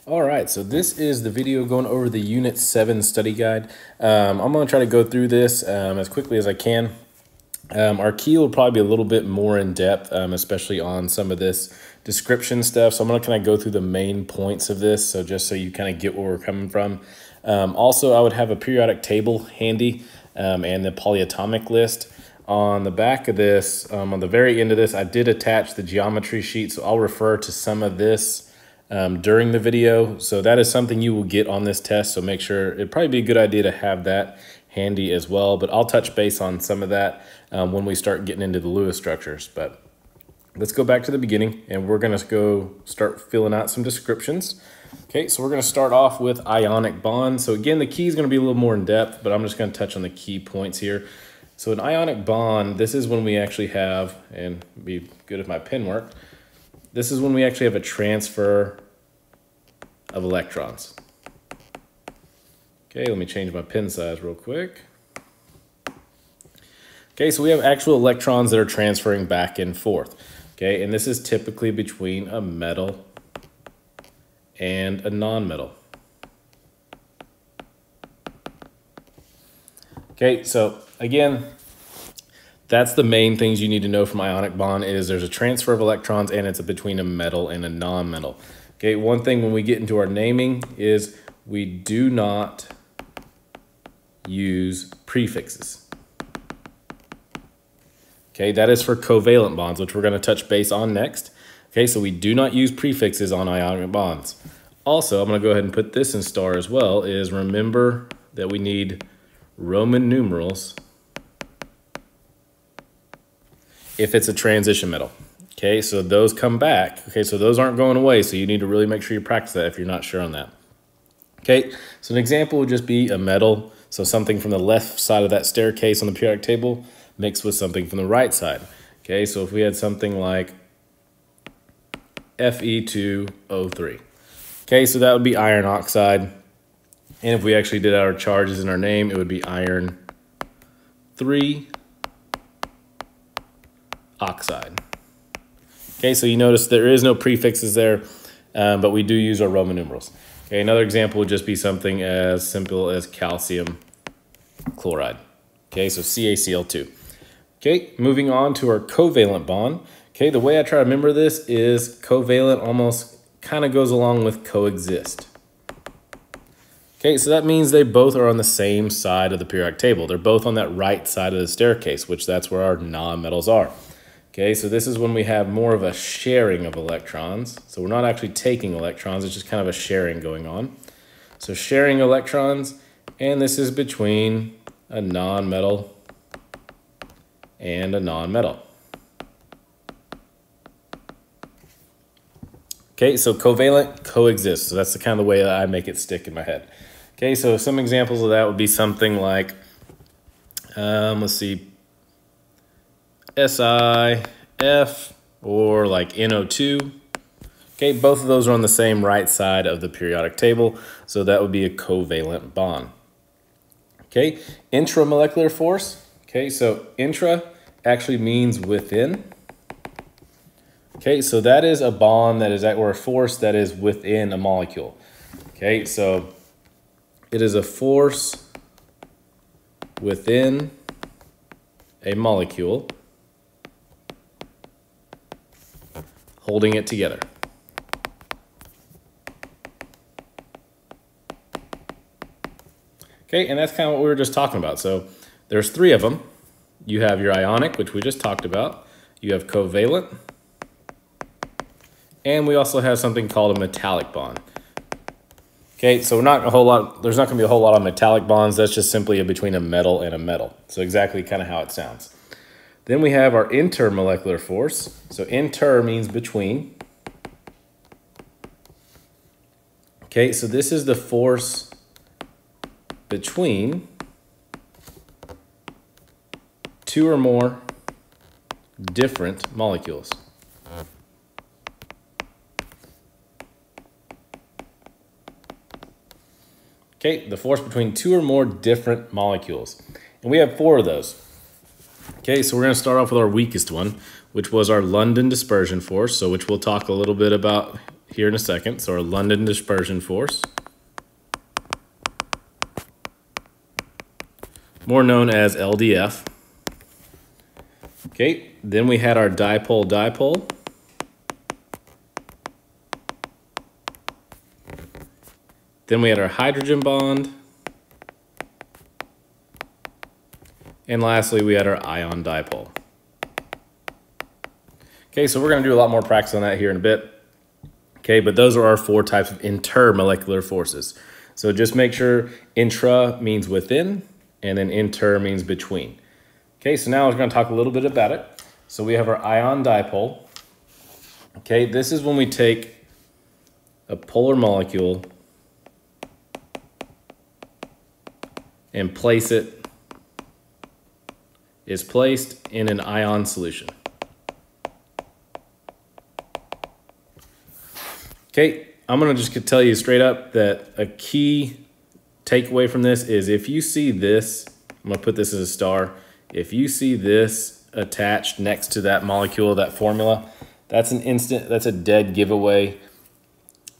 All right, so this is the video going over the Unit 7 study guide. I'm going to try to go through this as quickly as I can. Our key will probably be a little bit more in depth, especially on some of this description stuff. So I'm going to kind of go through the main points of this, so just so you kind of get where we're coming from. Also, I would have a periodic table handy and the polyatomic list. On the back of this, on the very end of this, I did attach the geometry sheet, so I'll refer to some of this during the video. So that is something you will get on this test, so make sure, it'd probably be a good idea to have that handy as well, but I'll touch base on some of that when we start getting into the Lewis structures. But let's go back to the beginning, and we're going to go start filling out some descriptions. Okay, so we're going to start off with ionic bonds. So again, the key is going to be a little more in depth, but I'm just going to touch on the key points here. So an ionic bond, this is when we actually have, and be good if my pen worked, this is when we actually have a transfer of electrons. Okay, let me change my pen size real quick. Okay, so we have actual electrons that are transferring back and forth. Okay, and this is typically between a metal and a non-metal. Okay, so again, that's the main things you need to know from ionic bond is there's a transfer of electrons and it's between a metal and a non-metal. Okay, one thing when we get into our naming is we do not use prefixes. Okay, that is for covalent bonds, which we're going to touch base on next. Okay, so we do not use prefixes on ionic bonds. Also, I'm going to go ahead and put this in star as well, is remember that we need Roman numerals if it's a transition metal. Okay, so those come back. Okay, so those aren't going away, so you need to really make sure you practice that if you're not sure on that. Okay, so an example would just be a metal, so something from the left side of that staircase on the periodic table mixed with something from the right side. Okay, so if we had something like Fe2O3. Okay, so that would be iron oxide. And if we actually did our charges in our name, it would be iron 3 oxide. Okay, so you notice there is no prefixes there, but we do use our Roman numerals. Okay, another example would just be something as simple as calcium chloride. Okay, so CaCl2. Okay, moving on to our covalent bond. Okay, the way I try to remember this is covalent almost kind of goes along with coexist. Okay, so that means they both are on the same side of the periodic table. They're both on that right side of the staircase, which that's where our non-metals are. Okay, so this is when we have more of a sharing of electrons. So we're not actually taking electrons, it's just kind of a sharing going on. So sharing electrons, and this is between a non-metal and a non-metal. Okay, so covalent coexist. So that's the kind of the way that I make it stick in my head. Okay, so some examples of that would be something like, let's see, SiF or like NO2. Okay, both of those are on the same right side of the periodic table, so that would be a covalent bond. Okay, intramolecular force. Okay, so intra actually means within. Okay, so that is a bond that is or a force that is within a molecule. Okay, so it is a force within a molecule holding it together. Okay, and that's kind of what we were just talking about. So there's three of them. You have your ionic, which we just talked about. You have covalent. And we also have something called a metallic bond. Okay, so there's not going to be a whole lot of metallic bonds. That's just simply between a metal and a metal. So exactly kind of how it sounds. Then we have our intermolecular force. So inter means between. Okay, so this is the force between two or more different molecules. Okay, the force between two or more different molecules. And we have 4 of those. Okay, so we're going to start off with our weakest one, which was our London dispersion force, so which we'll talk a little bit about here in a second. So our London dispersion force, more known as LDF. Okay, then we had our dipole-dipole. Then we had our hydrogen bond. And lastly, we had our ion dipole. Okay, so we're going to do a lot more practice on that here in a bit. Okay, but those are our 4 types of intermolecular forces. So just make sure intra means within, and then inter means between. Okay, so now we're going to talk a little bit about it. So we have our ion dipole. Okay, this is when we take a polar molecule and is placed in an ion solution. Okay, I'm going to just tell you straight up that a key takeaway from this is if you see this, I'm going to put this as a star. If you see this attached next to that molecule, that formula, that's a dead giveaway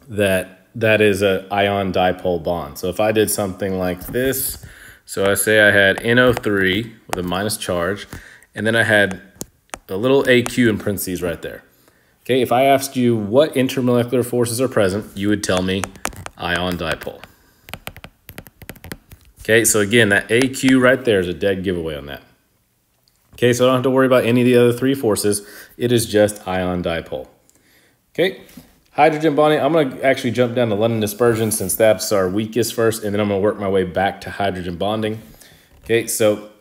that is an ion dipole bond. So if I did something like this, so I say I had NO3 with a minus charge, and then I had a little AQ in parentheses right there. Okay, if I asked you what intermolecular forces are present, you would tell me ion dipole. Okay, so again, that AQ right there is a dead giveaway on that. Okay, so I don't have to worry about any of the other 3 forces. It is just ion dipole. Okay, hydrogen bonding. I'm going to actually jump down to London dispersion since that's our weakest first, and then I'm going to work my way back to hydrogen bonding. Okay, so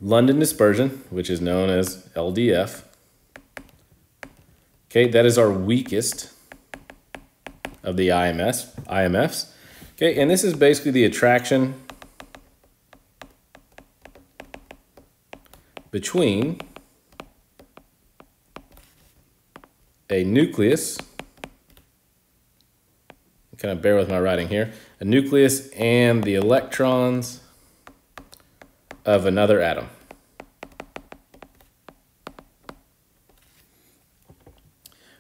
London dispersion, which is known as LDF. Okay, that is our weakest of the IMFs. Okay, and this is basically the attraction between a nucleus, kind of bear with my writing here, a nucleus and the electrons of another atom.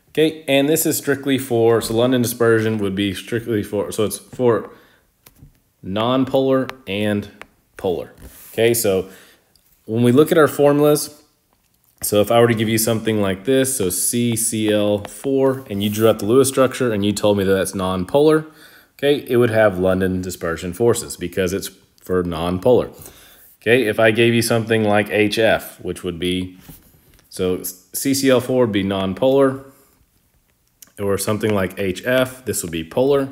Okay, and this is strictly for, so London dispersion would be strictly for, so it's for non-polar and polar. Okay, so when we look at our formulas, so if I were to give you something like this, so CCl4, and you drew out the Lewis structure and you told me that that's non-polar, okay, it would have London dispersion forces because it's for non-polar. Okay, if I gave you something like HF, which would be, so CCl4 would be non-polar, or something like HF, this would be polar.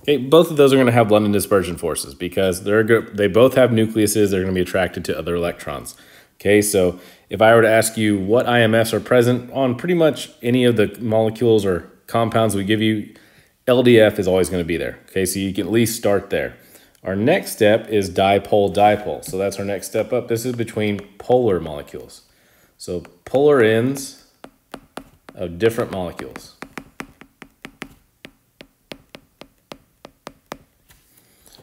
Okay, both of those are going to have London dispersion forces because they both have nucleuses. They're going to be attracted to other electrons. Okay, so if I were to ask you what IMFs are present on pretty much any of the molecules or compounds we give you, LDF is always going to be there. Okay, so you can at least start there. Our next step is dipole-dipole. So that's our next step up. This is between polar molecules. So polar ends of different molecules.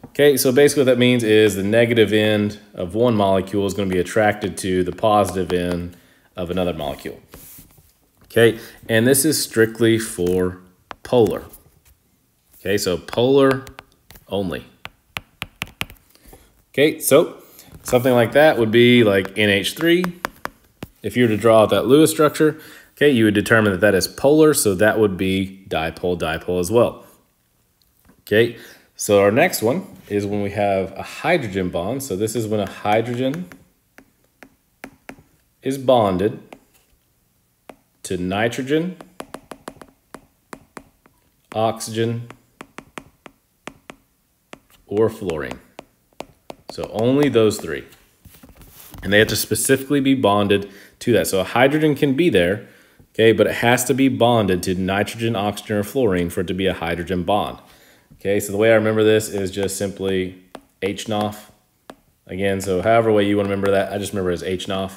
Okay, so basically what that means is the negative end of one molecule is going to be attracted to the positive end of another molecule. Okay, and this is strictly for polar. Okay, so polar only. Okay, so something like that would be like NH3. If you were to draw out that Lewis structure, okay, you would determine that that is polar, so that would be dipole-dipole as well. Okay, so our next one is when we have a hydrogen bond. So this is when a hydrogen is bonded to nitrogen, oxygen, or fluorine. So only those 3. And they have to specifically be bonded to that. So a hydrogen can be there, okay, but it has to be bonded to nitrogen, oxygen, or fluorine for it to be a hydrogen bond. Okay, so the way I remember this is just simply HNOF. Again, so however way you want to remember that, I just remember it as HNOF.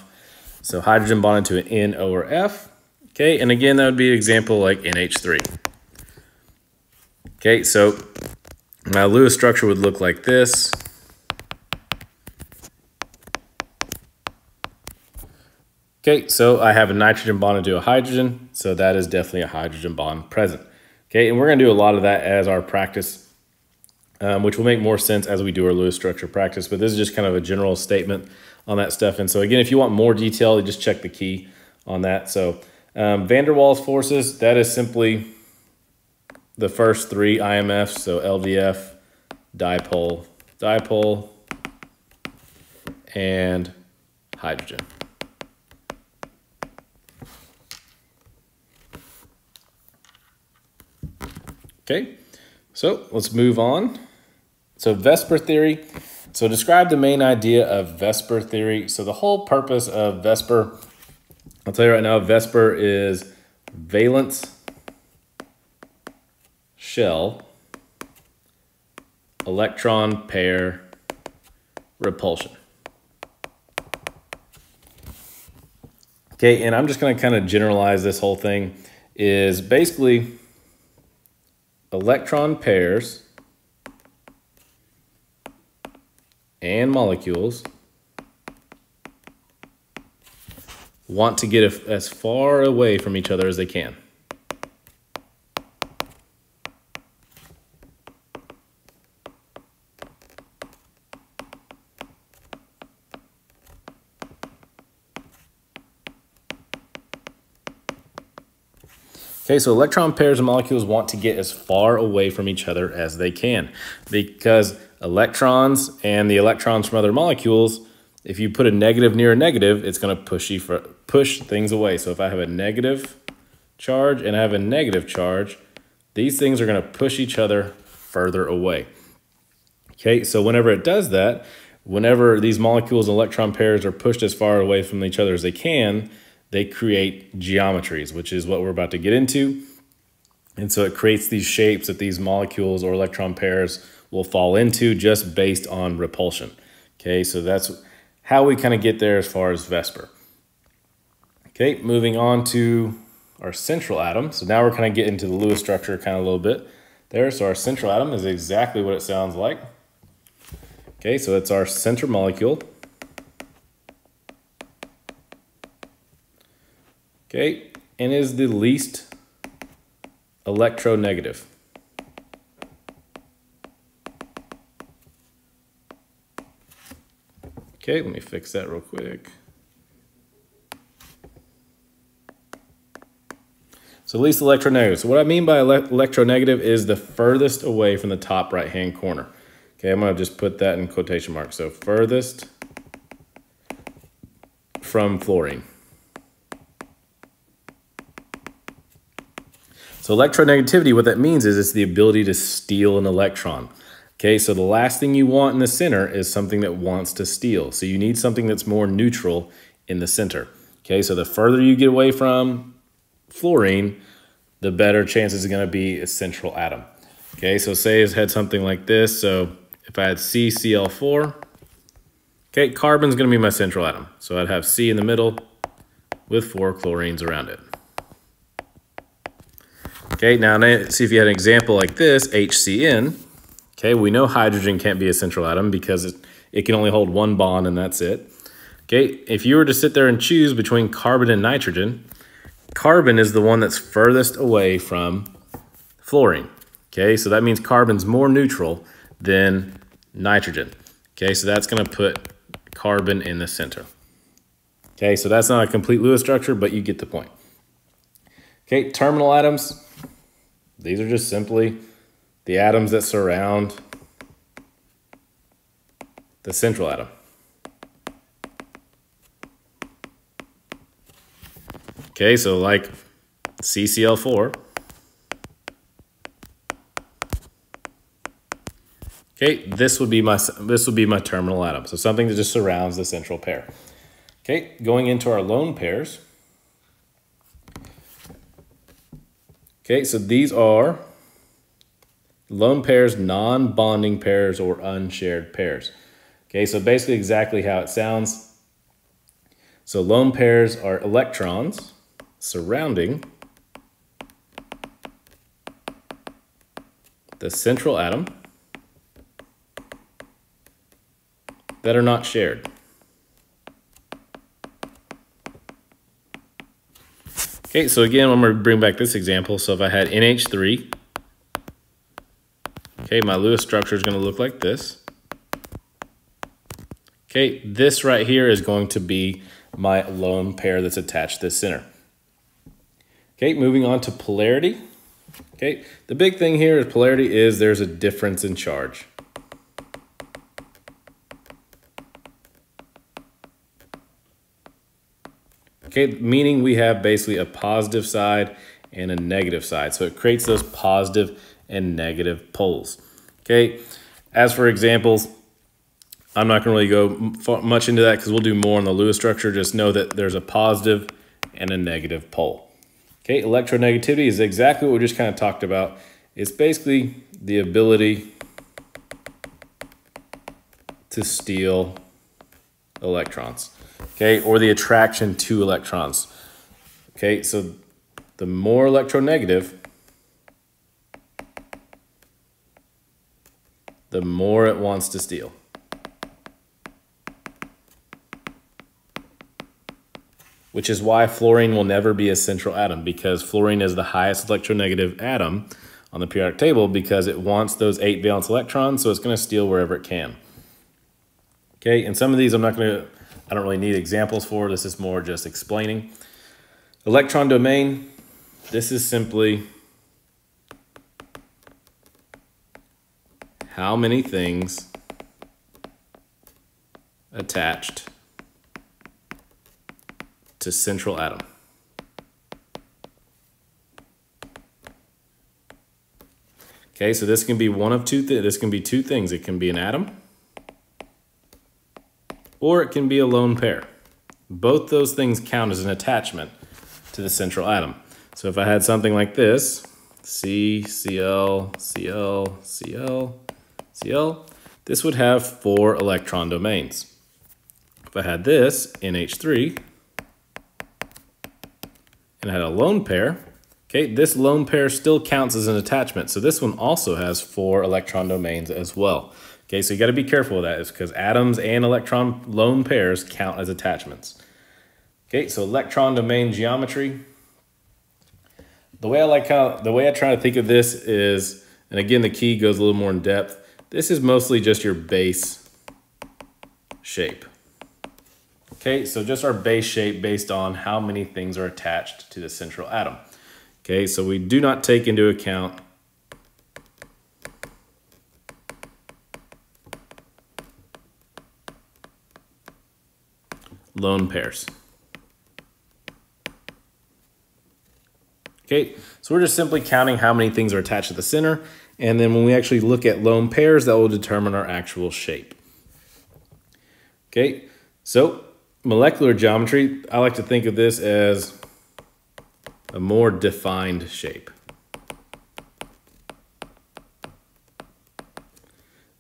So hydrogen bonded to an N over F. Okay, and again, that would be an example like NH3. Okay, so my Lewis structure would look like this. Okay, so I have a nitrogen bonded to a hydrogen, so that is definitely a hydrogen bond present. Okay, and we're going to do a lot of that as our practice, which will make more sense as we do our Lewis structure practice. But this is just kind of a general statement on that stuff. And so again, if you want more detail, you just check the key on that. So van der Waals forces, that is simply the first three IMFs. So LDF, dipole, dipole, and hydrogen. Okay, so let's move on. So Vesper theory. So describe the main idea of Vesper theory. So the whole purpose of Vesper, I'll tell you right now, Vesper is valence shell electron pair repulsion. Okay, and I'm just going to kind of generalize this whole thing is basically electron pairs and molecules want to get as far away from each other as they can. Okay, so electron pairs and molecules want to get as far away from each other as they can, because electrons and the electrons from other molecules, if you put a negative near a negative, it's going to push things away. So if I have a negative charge and I have a negative charge, these things are going to push each other further away. Okay, so whenever it does that, whenever these molecules and electron pairs are pushed as far away from each other as they can, they create geometries, which is what we're about to get into. And so it creates these shapes that these molecules or electron pairs will fall into just based on repulsion. Okay, so that's how we kind of get there as far as Vesper. Okay, moving on to our central atom. So now we're kind of getting into the Lewis structure kind of a little bit there. So our central atom is exactly what it sounds like. Okay, so it's our center molecule. Okay, and is the least electronegative. Okay, let me fix that real quick. So least electronegative. So what I mean by electronegative is the furthest away from the top right-hand corner. Okay, I'm going to just put that in quotation marks. So furthest from fluorine. So electronegativity, what that means is it's the ability to steal an electron. Okay, so the last thing you want in the center is something that wants to steal. So you need something that's more neutral in the center. Okay, so the further you get away from fluorine, the better chances are going to be a central atom. Okay, so say it's had something like this. So if I had CCl4, okay, carbon's going to be my central atom. So I'd have C in the middle with 4 chlorines around it. Okay, now see if you had an example like this, HCN. Okay, we know hydrogen can't be a central atom because it can only hold one bond and that's it. Okay, if you were to sit there and choose between carbon and nitrogen, carbon is the one that's furthest away from fluorine. Okay, so that means carbon's more neutral than nitrogen. Okay, so that's going to put carbon in the center. Okay, so that's not a complete Lewis structure, but you get the point. Okay, terminal atoms. These are just simply the atoms that surround the central atom. Okay, so like CCl4. Okay, this would be my terminal atom. So something that just surrounds the central pair. Okay, going into our lone pairs. Okay, so these are lone pairs, non-bonding pairs, or unshared pairs. Okay, so basically exactly how it sounds. So lone pairs are electrons surrounding the central atom that are not shared. Okay, so again, I'm going to bring back this example. So if I had NH3 Okay, my Lewis structure is going to look like this. Okay, this right here is going to be my lone pair that's attached to the center. Okay, moving on to polarity. Okay, the big thing here is polarity is there's a difference in charge. Okay, meaning we have basically a positive side and a negative side. So it creates those positive and negative poles. Okay, as for examples, I'm not going to really go much into that because we'll do more on the Lewis structure. Just know that there's a positive and a negative pole. Okay, electronegativity is exactly what we just kind of talked about. It's basically the ability to steal electrons, okay, or the attraction to electrons. Okay, so the more electronegative, the more it wants to steal. Which is why fluorine will never be a central atom, because fluorine is the highest electronegative atom on the periodic table because it wants those 8 valence electrons, so it's going to steal wherever it can. Okay, and some of these I don't really need examples for. This is more just explaining. Electron domain, this is simply how many things attached to central atom. Okay, so this can be one of two things. This can be two things. It can be an atom, or it can be a lone pair. Both those things count as an attachment to the central atom. So if I had something like this, C, Cl, Cl, Cl, Cl, this would have 4 electron domains. If I had this, NH3, and I had a lone pair, okay, this lone pair still counts as an attachment. So this one also has 4 electron domains as well. Okay, so you got to be careful with that. It's because atoms and electron lone pairs count as attachments. Okay, so electron domain geometry. The way I try to think of this is, and again, the key goes a little more in depth. This is mostly just your base shape. Okay, so just our base shape based on how many things are attached to the central atom. Okay, so we do not take into account lone pairs. Okay, so we're just simply counting how many things are attached to the center, and then when we actually look at lone pairs, that will determine our actual shape. Okay, so molecular geometry, I like to think of this as a more defined shape.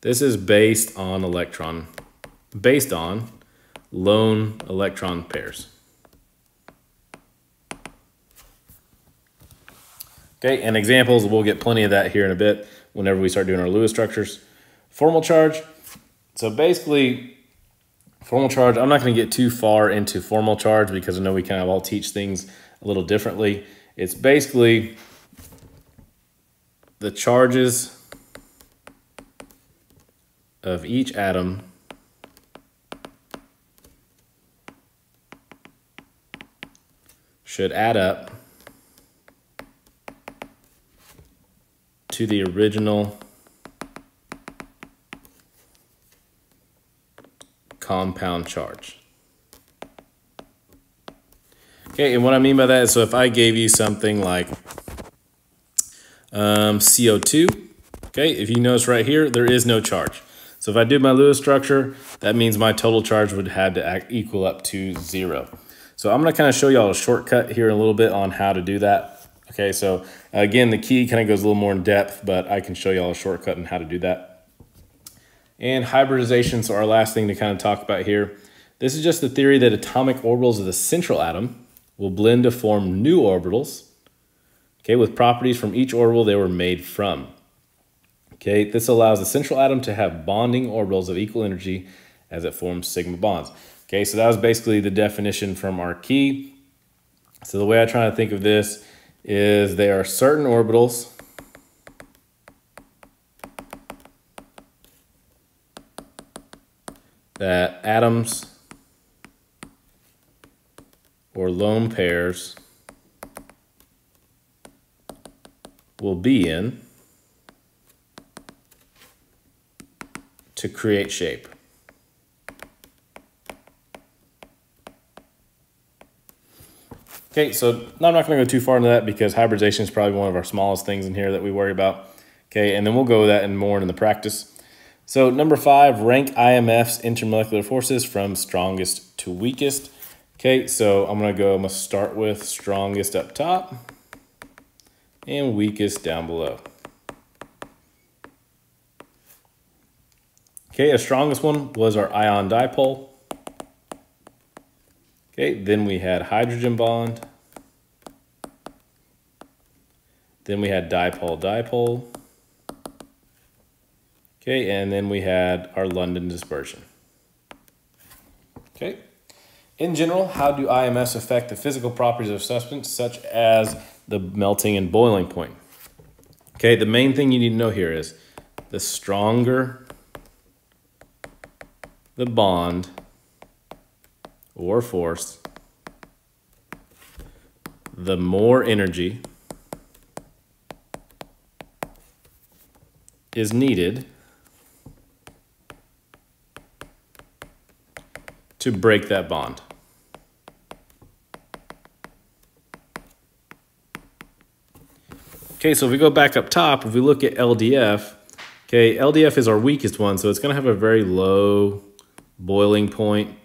This is based on lone electron pairs. Okay, and examples, we'll get plenty of that here in a bit whenever we start doing our Lewis structures. Formal charge, so basically formal charge, I'm not going to get too far into formal charge because I know we kind of all teach things a little differently. It's basically the charges of each atom should add up to the original compound charge. Okay, and what I mean by that is, so if I gave you something like CO2, okay, if you notice right here, there is no charge. So if I do my Lewis structure, that means my total charge would have to equal up to 0. So I'm going to kind of show y'all a shortcut here in a little bit on how to do that. Okay, so again, the key kind of goes a little more in depth, but I can show y'all a shortcut on how to do that. And hybridization, so our last thing to kind of talk about here. This is just the theory that atomic orbitals of the central atom will blend to form new orbitals, okay, with properties from each orbital they were made from. Okay, this allows the central atom to have bonding orbitals of equal energy as it forms sigma bonds. Okay, so that was basically the definition from our key. So the way I try to think of this is there are certain orbitals that atoms or lone pairs will be in to create shape. Okay, so I'm not going to go too far into that because hybridization is probably one of our smallest things in here that we worry about. Okay, and then we'll go with that and more in the practice. So number 5, rank IMF's intermolecular forces from strongest to weakest. Okay, so I'm going to start with strongest up top and weakest down below. Okay, the strongest one was our ion dipole. Okay, then we had hydrogen bond. Then we had dipole-dipole. Okay, and then we had our London dispersion. Okay. In general, how do IMFs affect the physical properties of substance, such as the melting and boiling point? Okay, the main thing you need to know here is the stronger the bond or force, the more energy is needed to break that bond. Okay, so if we go back up top, if we look at LDF, okay, LDF is our weakest one, so it's going to have a very low boiling point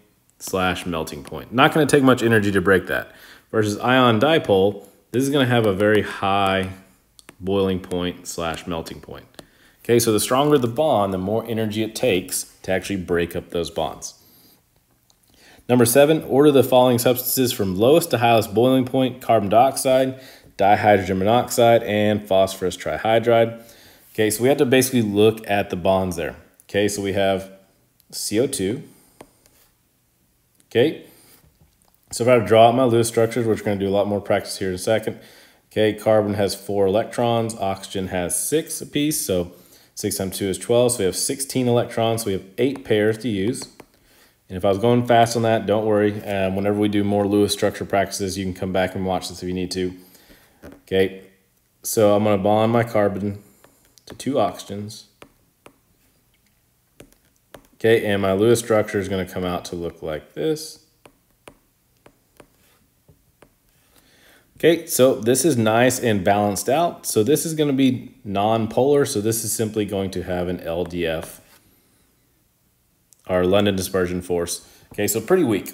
/ melting point. Not going to take much energy to break that. Versus ion dipole, this is going to have a very high boiling point / melting point. Okay, so the stronger the bond, the more energy it takes to actually break up those bonds. Number 7, order the following substances from lowest to highest boiling point: carbon dioxide, dihydrogen monoxide, and phosphorus trihydride. Okay, so we have to basically look at the bonds there. Okay, so we have CO2. Okay, so if I draw out my Lewis structures, which we're going to do a lot more practice here in a second. Okay, carbon has 4 electrons, oxygen has 6 apiece, so 6 times 2 is 12, so we have 16 electrons, so we have 8 pairs to use. And if I was going fast on that, don't worry. Whenever we do more Lewis structure practices, you can come back and watch this if you need to. Okay, so I'm going to bond my carbon to 2 oxygens. Okay, and my Lewis structure is going to come out to look like this. Okay, so this is nice and balanced out. So this is going to be non-polar, so this is simply going to have an LDF, our London dispersion force. Okay, so pretty weak.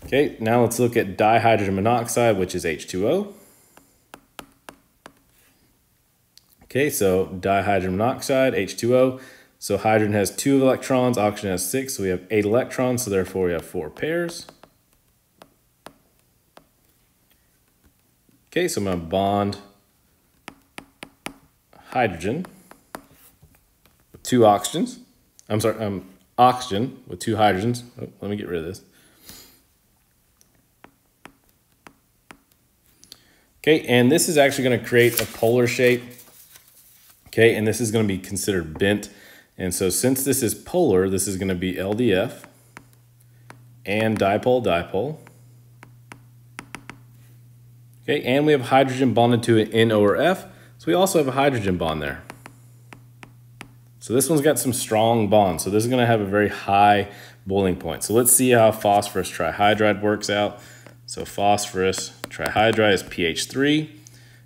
Okay, now let's look at dihydrogen monoxide, which is H2O. Okay, so dihydrogen monoxide, H2O. So hydrogen has 2 electrons, oxygen has 6, so we have 8 electrons, so therefore we have 4 pairs. Okay, so I'm going to bond hydrogen with 2 oxygens. I'm sorry, oxygen with 2 hydrogens. Oh, let me get rid of this. Okay, and this is actually going to create a polar shape. Okay, and this is going to be considered bent. And so since this is polar, this is going to be LDF and dipole-dipole. Okay, and we have hydrogen bonded to an N over F, so we also have a hydrogen bond there. So this one's got some strong bonds, so this is going to have a very high boiling point. So let's see how phosphorus trihydride works out. So phosphorus trihydride is pH 3.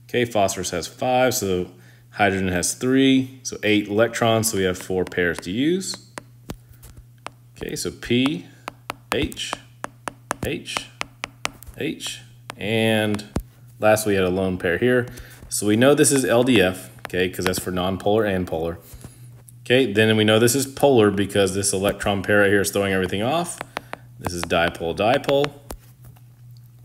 Okay, phosphorus has 5, so hydrogen has 3, so 8 electrons, so we have 4 pairs to use. Okay, so P, H, H, H, and last we had a lone pair here. So we know this is LDF, okay, because that's for non-polar and polar. Okay, then we know this is polar because this electron pair right here is throwing everything off. This is dipole-dipole.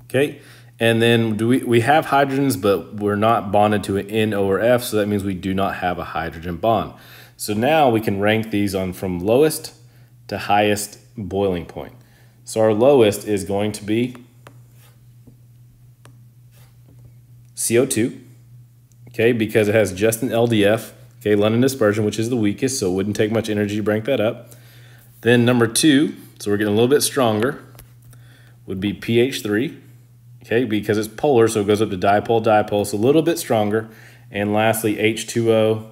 Okay, and then we have hydrogens, but we're not bonded to an N over F, so that means we do not have a hydrogen bond. So now we can rank these on from lowest to highest boiling point. So our lowest is going to be CO2, okay, because it has just an LDF, okay, London dispersion, which is the weakest, so it wouldn't take much energy to break that up. Then number 2, so we're getting a little bit stronger, would be pH3, okay, because it's polar, so it goes up to dipole, dipole, so a little bit stronger. And lastly, H2O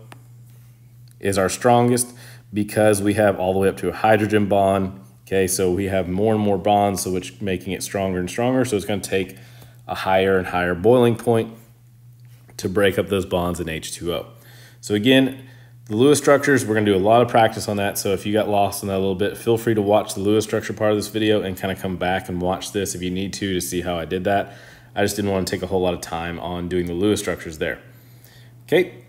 is our strongest because we have all the way up to a hydrogen bond, okay, so we have more and more bonds, so which making it stronger and stronger, so it's going to take a higher and higher boiling point to break up those bonds in H2O. So again, the Lewis structures, we're going to do a lot of practice on that, so if you got lost in that a little bit, feel free to watch the Lewis structure part of this video and kind of come back and watch this if you need to see how I did that. I just didn't want to take a whole lot of time on doing the Lewis structures there. Okay,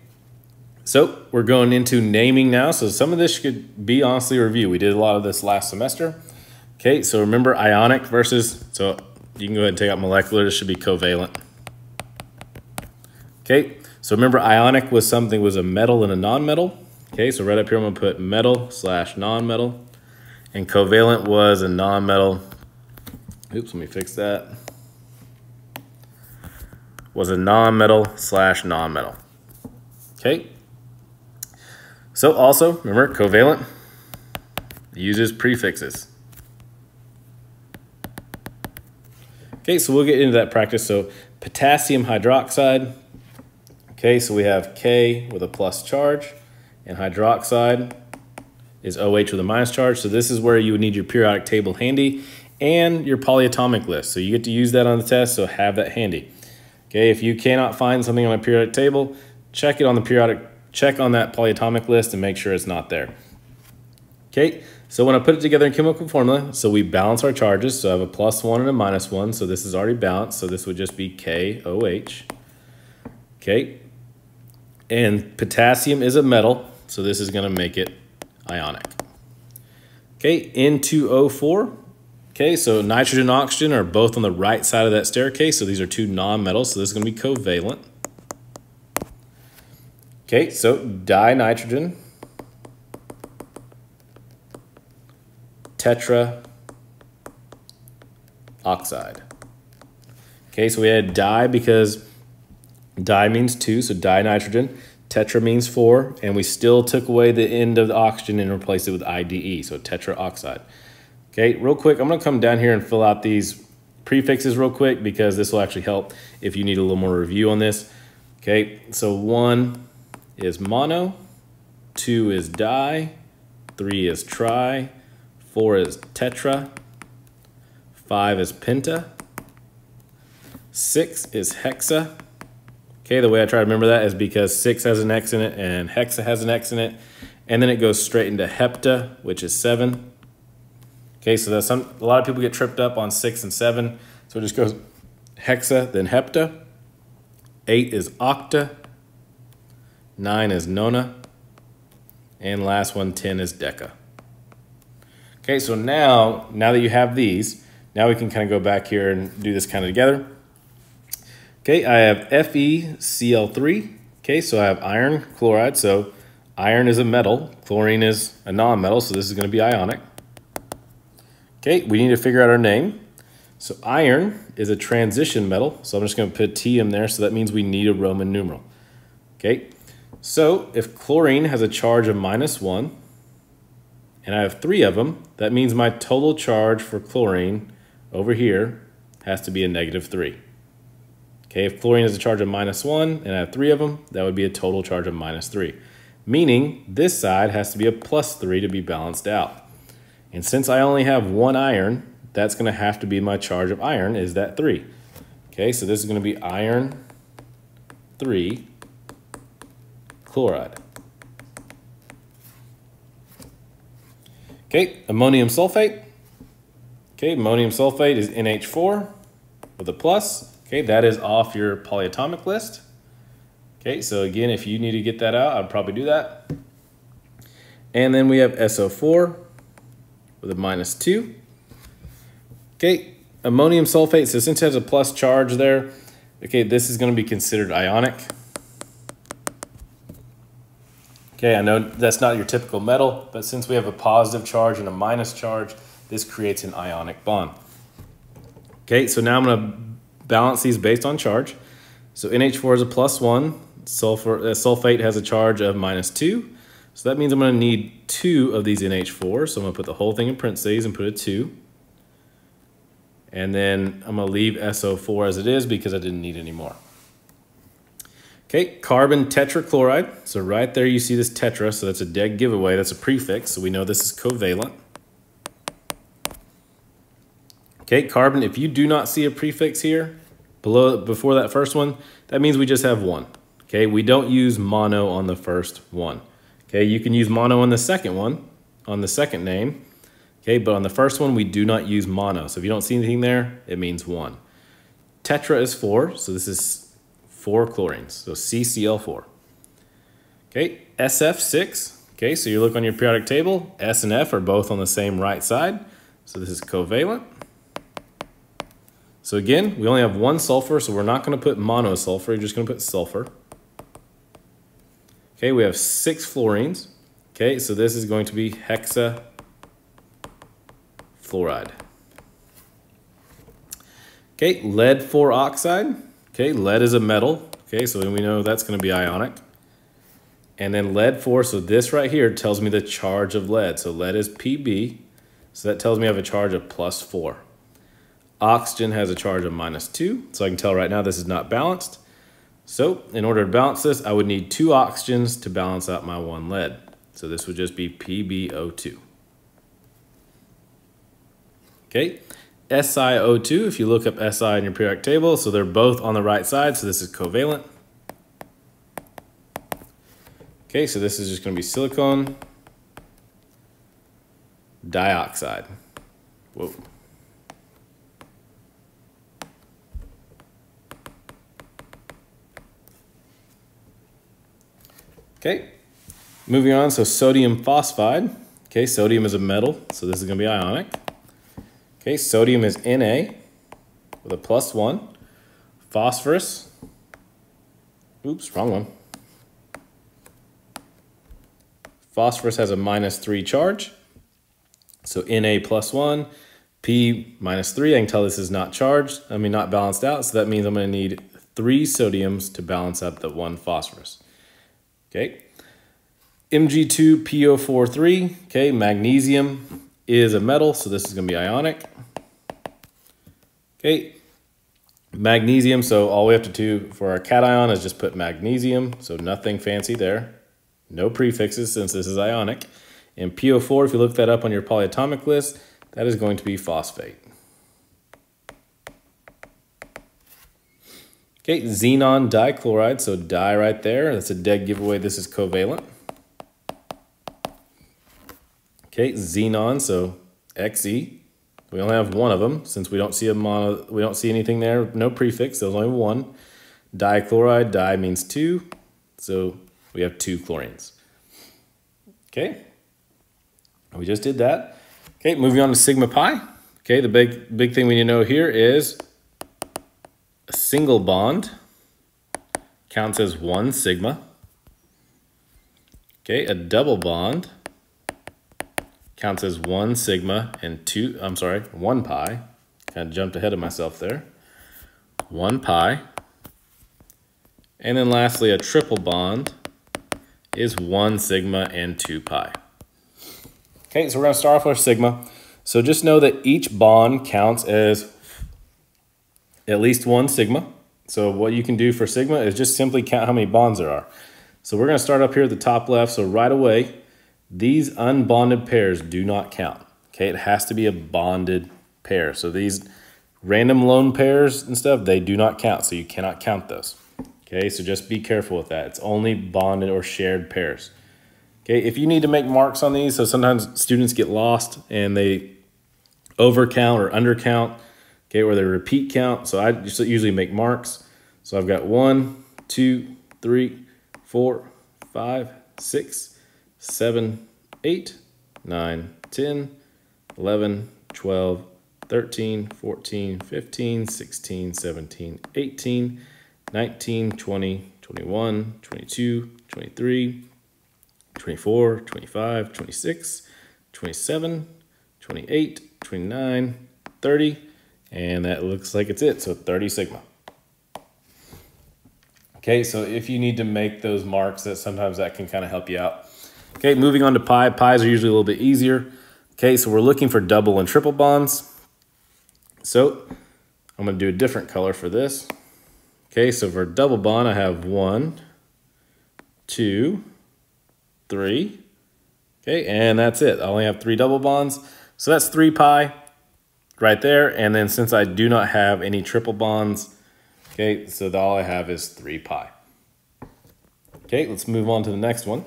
so we're going into naming now. So some of this could be honestly a review. We did a lot of this last semester. Okay, so remember ionic versus, so you can go ahead and take out molecular, this should be covalent. Okay, so remember ionic was something, was a metal and a non-metal. Okay, so right up here I'm gonna put metal / non-metal. And covalent was a non-metal, oops, let me fix that. Was a non-metal / non-metal. Okay, so also remember covalent uses prefixes. Okay, so we'll get into that practice. So potassium hydroxide, okay, so we have K with a plus charge, and hydroxide is OH with a minus charge. So this is where you would need your periodic table handy and your polyatomic list. So you get to use that on the test, so have that handy. Okay, if you cannot find something on a periodic table, check it on the periodic, check on that polyatomic list and make sure it's not there. Okay, so when I put it together in chemical formula, so we balance our charges. So I have a +1 and a -1, so this is already balanced. So this would just be KOH. Okay, and potassium is a metal, so this is going to make it ionic. Okay, N2O4. Okay, so nitrogen and oxygen are both on the right side of that staircase, so these are two non-metals, so this is going to be covalent. Okay, so dinitrogen, tetra oxide. Okay, so we had di because di means 2, so dinitrogen. Tetra means 4, and we still took away the end of the oxygen and replaced it with IDE, so tetraoxide. Okay, real quick, I'm going to come down here and fill out these prefixes real quick because this will actually help if you need a little more review on this. Okay, so 1 is mono, 2 is di, 3 is tri, 4 is tetra, 5 is penta, 6 is hexa. Okay, the way I try to remember that is because 6 has an X in it and hexa has an X in it, and then it goes straight into hepta, which is 7. Okay, so that's a lot of people get tripped up on 6 and 7, so it just goes hexa, then hepta. 8 is octa, 9 is nona, and last one, 10 is deca. Okay, so now that you have these, now we can kind of go back here and do this kind of together. Okay, I have FeCl3. Okay, so I have iron chloride. So iron is a metal, chlorine is a non-metal, so this is going to be ionic. Okay, we need to figure out our name. So iron is a transition metal, so I'm just going to put T in there, so that means we need a Roman numeral. Okay, so if chlorine has a charge of -1, and I have 3 of them, that means my total charge for chlorine over here has to be a -3. Okay, if chlorine has a charge of -1 and I have 3 of them, that would be a total charge of -3. Meaning this side has to be a +3 to be balanced out. And since I only have 1 iron, that's going to have to be my charge of iron is that 3. Okay, so this is going to be iron 3 chloride. Okay, ammonium sulfate. Okay, ammonium sulfate is NH4 with a plus. Okay, that is off your polyatomic list. Okay, so again, if you need to get that out, I'd probably do that. And then we have SO4 with a -2. Okay, ammonium sulfate, so since it has a plus charge there, okay, this is going to be considered ionic. Okay, I know that's not your typical metal, but since we have a positive charge and a minus charge, this creates an ionic bond. Okay, so now I'm going to balance these based on charge. So NH4 is a +1, sulfate has a charge of -2, So that means I'm going to need 2 of these NH4. So I'm going to put the whole thing in parentheses and put a 2. And then I'm going to leave SO4 as it is because I didn't need any more. Okay, carbon tetrachloride. So right there you see this tetra, so that's a dead giveaway. That's a prefix, so we know this is covalent. Okay, carbon, if you do not see a prefix here, before that first one, that means we just have 1. Okay, we don't use mono on the first one. Okay, you can use mono on the second one, on the second name. Okay, but on the first one, we do not use mono. So if you don't see anything there, it means 1. Tetra is 4, so this is 4 chlorines, so CCl4. Okay, SF6. Okay, so you look on your periodic table, S and F are both on the same right side. So this is covalent. So again, we only have 1 sulfur, so we're not going to put monosulfur, we're just going to put sulfur. Okay, we have 6 fluorines. Okay, so this is going to be hexafluoride. Okay, lead 4 oxide. Okay, lead is a metal. Okay, so we know that's going to be ionic. And then lead 4, so this right here tells me the charge of lead. So lead is Pb, so that tells me I have a charge of +4. Oxygen has a charge of -2, so I can tell right now this is not balanced. So in order to balance this, I would need 2 oxygens to balance out my 1 lead. So this would just be PbO2. Okay, SiO2, if you look up Si in your periodic table, so they're both on the right side, so this is covalent. Okay, so this is just going to be silicon dioxide. Whoa. Okay, moving on, so sodium phosphide. Okay, sodium is a metal, so this is going to be ionic. Okay, sodium is Na with a +1. Phosphorus, oops, wrong one. Phosphorus has a -3 charge. So Na +1, P -3. I can tell this is not charged, not balanced out. So that means I'm going to need 3 sodiums to balance out the 1 phosphorus. Okay. Mg2PO43. Okay, magnesium is a metal, so this is going to be ionic. Okay. Magnesium, so all we have to do for our cation is just put magnesium, so nothing fancy there. No prefixes since this is ionic. And PO4, if you look that up on your polyatomic list, that is going to be phosphate. Okay, xenon dichloride, so di right there. That's a dead giveaway. This is covalent. Okay, xenon, so Xe. We only have 1 of them since we don't see a mono. We don't see anything there. No prefix. There's only 1. Dichloride. Di means 2, so we have 2 chlorines. Okay, we just did that. Okay, moving on to sigma pi. Okay, the big thing we need to know here is a single bond counts as 1 sigma. Okay, a double bond counts as 1 sigma and 1 pi. Kind of jumped ahead of myself there. 1 pi. And then lastly, a triple bond is 1 sigma and 2 pi. Okay, so we're going to start off with sigma. So just know that each bond counts as at least 1 sigma. So what you can do for sigma is just simply count how many bonds there are. So we're going to start up here at the top left. So right away, these unbonded pairs do not count. Okay, it has to be a bonded pair. So these random lone pairs and stuff, they do not count. So you cannot count those. Okay, so just be careful with that. It's only bonded or shared pairs. Okay, if you need to make marks on these, so sometimes students get lost and they overcount or undercount, okay, or they repeat count. So I just usually make marks. So I've got 1, 2, 3, 4, 5, 6, 7, 8, 9, 10, 11, 12, 13, 14, 15, 16, 17, 18, 19, 20, 21, 22, 23, 24, 25, 26, 27, 28, 29, 30, and that looks like it's it. So 30 sigma. Okay, so if you need to make those marks, sometimes that can kind of help you out. Okay, moving on to pi. Pi's are usually a little bit easier. Okay, so we're looking for double and triple bonds. So I'm going to do a different color for this. Okay, so for double bond, I have 1, 2, 3. Okay, and that's it. I only have 3 double bonds. So that's 3 pi right there. And then since I do not have any triple bonds, okay, so all I have is 3 pi. Okay, let's move on to the next one.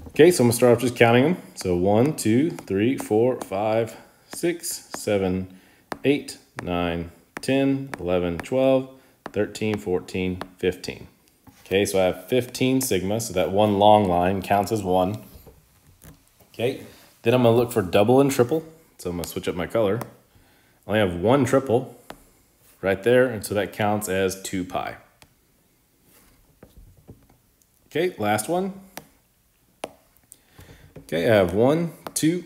Okay, so I'm gonna start off just counting them. So 1, 2, 3, 4, 5, 6, 7, 8, 9, 10, 11, 12, 13, 14, 15. Okay, so I have 15 sigma, so that one long line counts as 1. Okay, then I'm gonna look for double and triple. So I'm gonna switch up my color. I only have 1 triple right there, and so that counts as 2 pi. Okay, last one. Okay, I have 1, 2,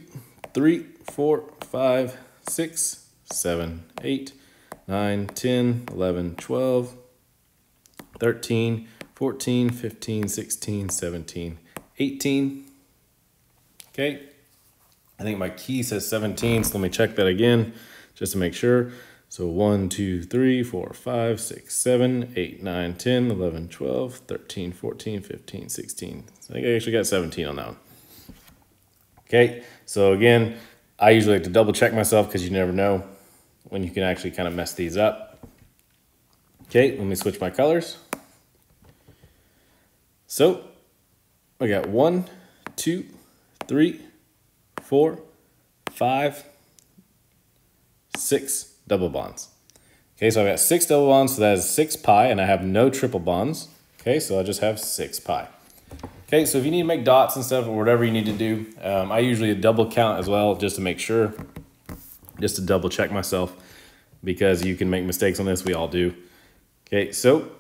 3, 4, 5, 6, 7, 8, 9, 10, 11, 12, 13, 14, 15, 16, 17, 18. Okay, I think my key says 17, so let me check that again just to make sure. So 1, 2, 3, 4, 5, 6, 7, 8, 9, 10, 11, 12, 13, 14, 15, 16. So I think I actually got 17 on that one. Okay, so again, I usually like to double check myself because you never know when you can actually kind of mess these up. Okay, let me switch my colors. So I got 1, 2, 3, 4, 5, 6 double bonds. Okay, so I've got 6 double bonds, so that is 6 pi, and I have no triple bonds. Okay, so I just have 6 pi. Okay, so if you need to make dots and stuff or whatever you need to do, I usually double count as well just to make sure, just to double check myself because you can make mistakes on this, we all do. Okay, so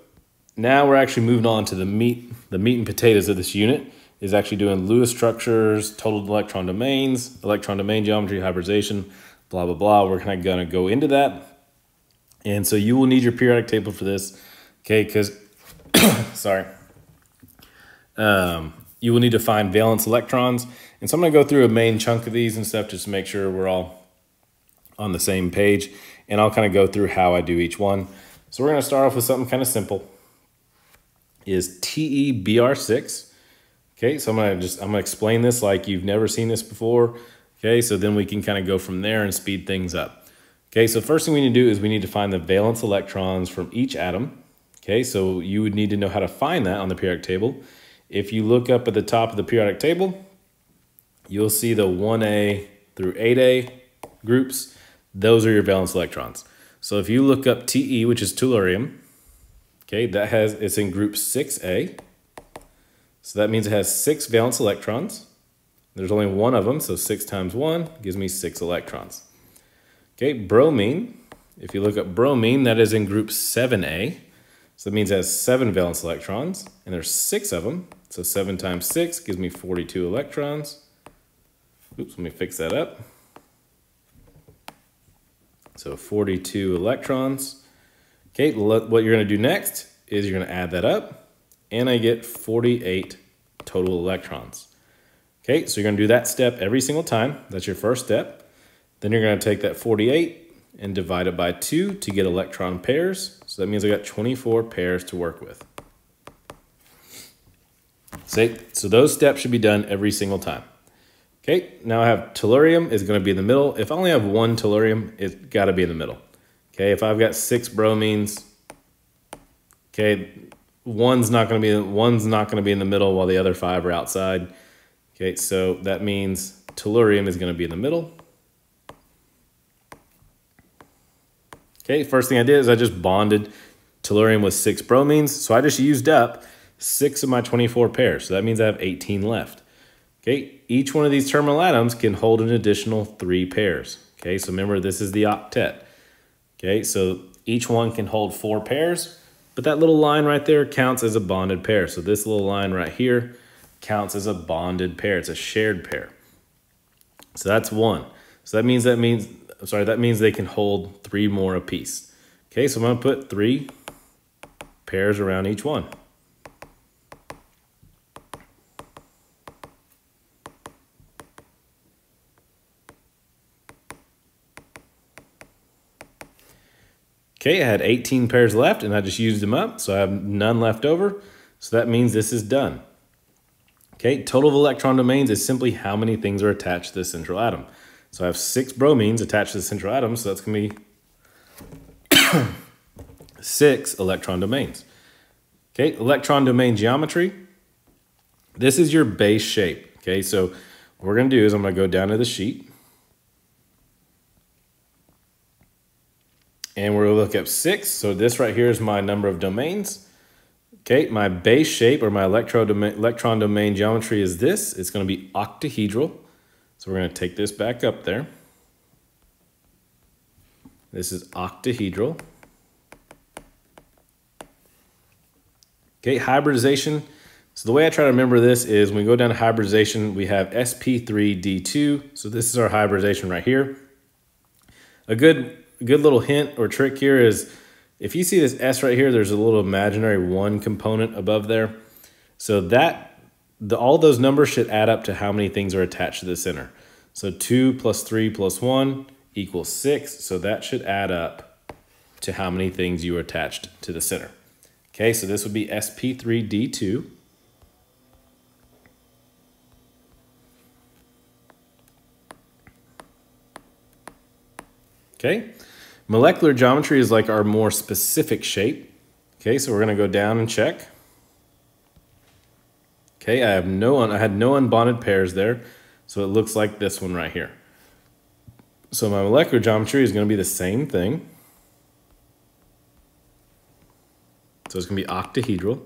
now we're actually moving on to the meat and potatoes of this unit is actually doing Lewis structures, total electron domains, electron domain geometry, hybridization, blah, blah, blah. We're kind of going to go into that. And so you will need your periodic table for this, okay, because, sorry. You will need to find valence electrons. And so I'm going to go through a main chunk of these and stuff just to make sure we're all on the same page. And I'll kind of go through how I do each one. So we're going to start off with something kind of simple. Is TeBr6. Okay, so I'm going to explain this like you've never seen this before. Okay, so then we can kind of go from there and speed things up. Okay, so first thing we need to do is we need to find the valence electrons from each atom. Okay, so you would need to know how to find that on the periodic table. If you look up at the top of the periodic table, you'll see the 1A through 8A groups. Those are your valence electrons. So if you look up Te, which is tellurium, okay, it's in group 6A. So that means it has 6 valence electrons. There's only 1 of them, so 6 times 1 gives me 6 electrons. Okay, bromine, if you look up bromine, that is in group 7A. So that means it has 7 valence electrons, and there's 6 of them. So 7 times 6 gives me 42 electrons. Oops, let me fix that up. So 42 electrons. Okay, what you're going to do next is you're going to add that up, and I get 48 total electrons. Okay, so you're going to do that step every single time. That's your first step. Then you're going to take that 48 and divide it by 2 to get electron pairs. So that means I got 24 pairs to work with. So those steps should be done every single time. Okay, now I have tellurium is going to be in the middle. If I only have 1 tellurium, it's got to be in the middle. Okay, if I've got 6 bromines, okay, one's not going to be in the middle while the other 5 are outside. Okay, so that means tellurium is going to be in the middle. Okay, first thing I did is I just bonded tellurium with 6 bromines. So I just used up 6 of my 24 pairs. So that means I have 18 left. Okay, each one of these terminal atoms can hold an additional 3 pairs. Okay, so remember this is the octet. Okay, so each one can hold 4 pairs, but that little line right there counts as a bonded pair. So this little line right here counts as a bonded pair. It's a shared pair. So that's 1. So that means they can hold 3 more apiece. Okay, so I'm going to put 3 pairs around each one. Okay, I had 18 pairs left and I just used them up, so I have none left over. So that means this is done. Okay, total of electron domains is simply how many things are attached to the central atom. So I have 6 bromines attached to the central atom, so that's going to be 6 electron domains. Okay, electron domain geometry. This is your base shape. Okay, so what we're going to do is I'm going to go down to the sheet. And we're going to look up 6. So this right here is my number of domains. Okay, my base shape or my electron domain geometry is this. It's going to be octahedral. So we're going to take this back up there. This is octahedral. Okay, hybridization. So the way I try to remember this is when we go down to hybridization, we have sp3d2. So this is our hybridization right here. A good little hint or trick here is if you see this S right here, there's a little imaginary 1 component above there. So all those numbers should add up to how many things are attached to the center. So 2 plus 3 plus 1 equals 6. So that should add up to how many things you attached to the center. Okay, so this would be sp3d2. Okay, molecular geometry is like our more specific shape. Okay, so we're going to go down and check. Okay, I had no unbonded pairs there, so it looks like this one right here. So my molecular geometry is going to be the same thing. So it's going to be octahedral.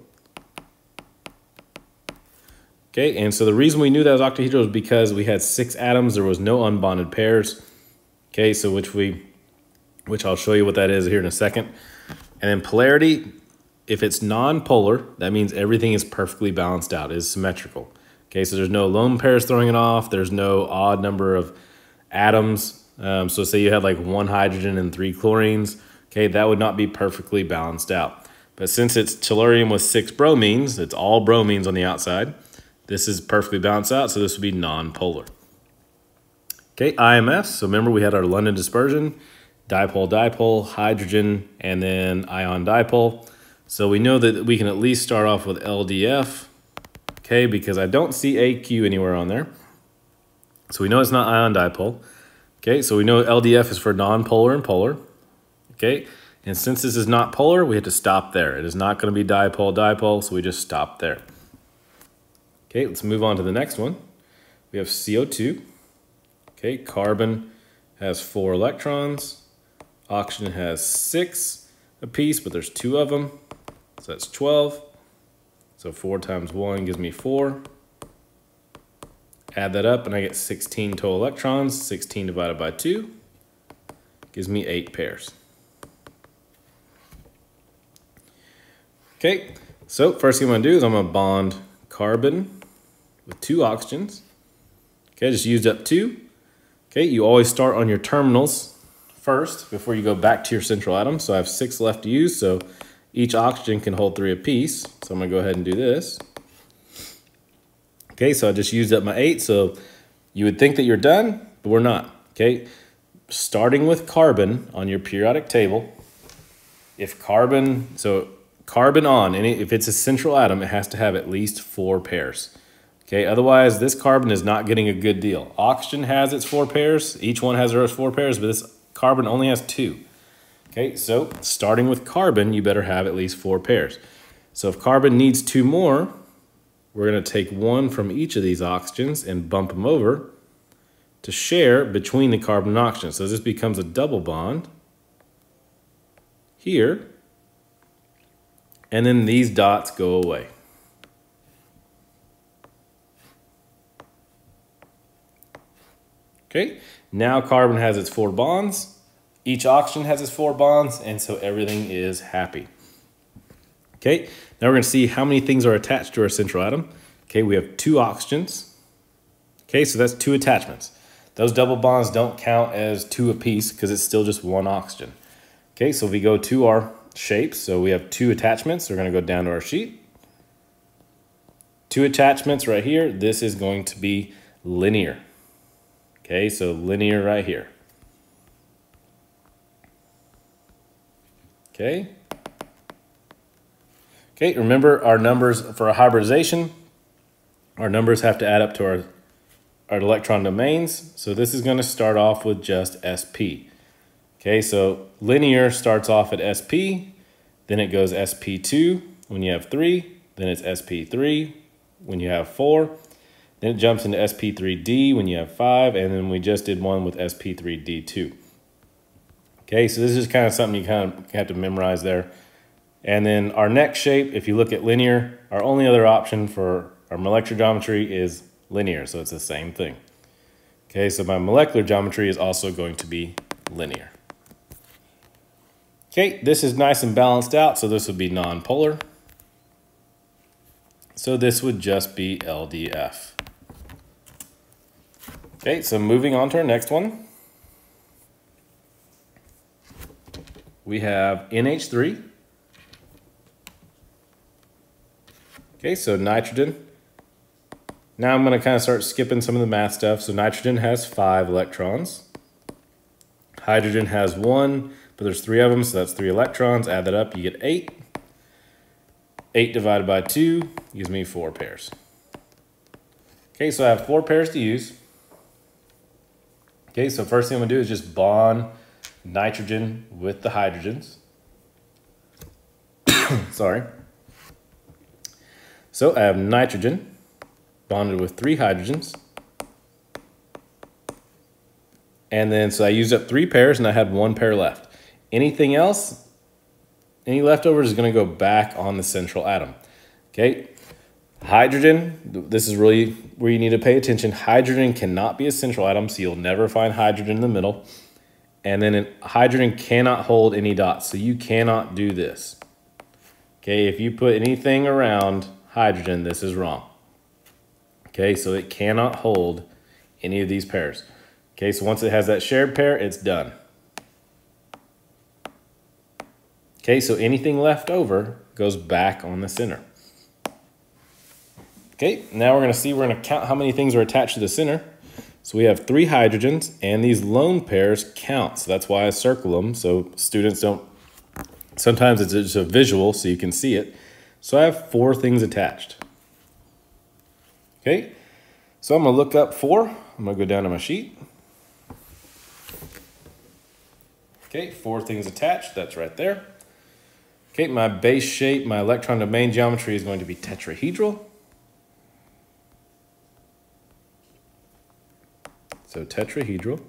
Okay, and so the reason we knew that was octahedral is because we had 6 atoms. There was no unbonded pairs. Okay, so which I'll show you what that is here in a second. And then polarity, if it's non-polar, that means everything is perfectly balanced out, is symmetrical. Okay, so there's no lone pairs throwing it off. There's no odd number of atoms. So say you had like 1 hydrogen and 3 chlorines. Okay, that would not be perfectly balanced out. But since it's tellurium with 6 bromines, it's all bromines on the outside. This is perfectly balanced out, so this would be non-polar. Okay, IMS, so remember we had our London dispersion, dipole, hydrogen, and then ion dipole. So we know that we can at least start off with LDF, okay, because I don't see AQ anywhere on there. So we know it's not ion dipole. Okay, so we know LDF is for non-polar and polar. Okay, and since this is not polar, we have to stop there. It is not going to be dipole, so we just stop there. Okay, let's move on to the next one. We have CO2. Okay, carbon has 4 electrons. Oxygen has 6 apiece, but there's 2 of them. So that's 12. So 4 times 1 gives me 4. Add that up and I get 16 total electrons. 16 divided by 2 gives me 8 pairs. Okay, so first thing I'm going to do is I'm going to bond carbon with 2 oxygens. Okay, I just used up 2. Okay, you always start on your terminals first before you go back to your central atom. So I have 6 left to use, so each oxygen can hold 3 apiece. So I'm going to go ahead and do this. Okay, so I just used up my 8. So you would think that you're done, but we're not. Okay, starting with carbon on your periodic table, if carbon, so carbon on, if it's a central atom, it has to have at least 4 pairs. Okay, otherwise this carbon is not getting a good deal. Oxygen has its 4 pairs. Each one has their 4 pairs, but this carbon only has 2. Okay, so starting with carbon, you better have at least 4 pairs. So if carbon needs 2 more, we're going to take 1 from each of these oxygens and bump them over to share between the carbon and oxygen. So this becomes a double bond here, and then these dots go away. Okay, now carbon has its 4 bonds. Each oxygen has its 4 bonds, and so everything is happy. Okay, now we're going to see how many things are attached to our central atom. Okay, we have 2 oxygens. Okay, so that's 2 attachments. Those double bonds don't count as 2 apiece because it's still just 1 oxygen. Okay, so if we go to our shapes, so we have 2 attachments. We're going to go down to our sheet. 2 attachments right here. This is going to be linear. Okay, so linear right here. Okay. Okay, remember our numbers for a hybridization, our numbers have to add up to our electron domains. So this is going to start off with just sp. Okay, so linear starts off at sp, then it goes sp2 when you have 3, then it's sp3 when you have 4, then it jumps into sp3d when you have 5, and then we just did one with sp3d2. Okay, so this is kind of something you kind of have to memorize there. And then our next shape, if you look at linear, our only other option for our molecular geometry is linear, so it's the same thing. Okay, so my molecular geometry is also going to be linear. Okay, this is nice and balanced out, so this would be nonpolar. So this would just be LDF. Okay, so moving on to our next one. We have NH3. Okay, so nitrogen. Now I'm going to kind of start skipping some of the math stuff. So nitrogen has 5 electrons. Hydrogen has 1, but there's 3 of them, so that's 3 electrons. Add that up, you get 8. 8 divided by 2 gives me 4 pairs. Okay, so I have 4 pairs to use. Okay, so first thing I'm going to do is just bond nitrogen with the hydrogens. Sorry. So I have nitrogen bonded with 3 hydrogens. And then, so I used up 3 pairs and I had 1 pair left. Anything else, any leftovers is going to go back on the central atom. Okay, hydrogen, this is really where you need to pay attention. Hydrogen cannot be a central atom, so you'll never find hydrogen in the middle. And then hydrogen cannot hold any dots, so you cannot do this. Okay, if you put anything around hydrogen, this is wrong. Okay, so it cannot hold any of these pairs. Okay, so once it has that shared pair, it's done. Okay, so anything left over goes back on the center. Okay, now we're going to see, we're going to count how many things are attached to the center. So we have 3 hydrogens, and these lone pairs count. So that's why I circle them, so students don't, sometimes it's just a visual so you can see it. So I have 4 things attached. Okay, so I'm going to look up 4. I'm going to go down to my sheet. Okay, 4 things attached, that's right there. Okay, my base shape, my electron domain geometry is going to be tetrahedral. So tetrahedral.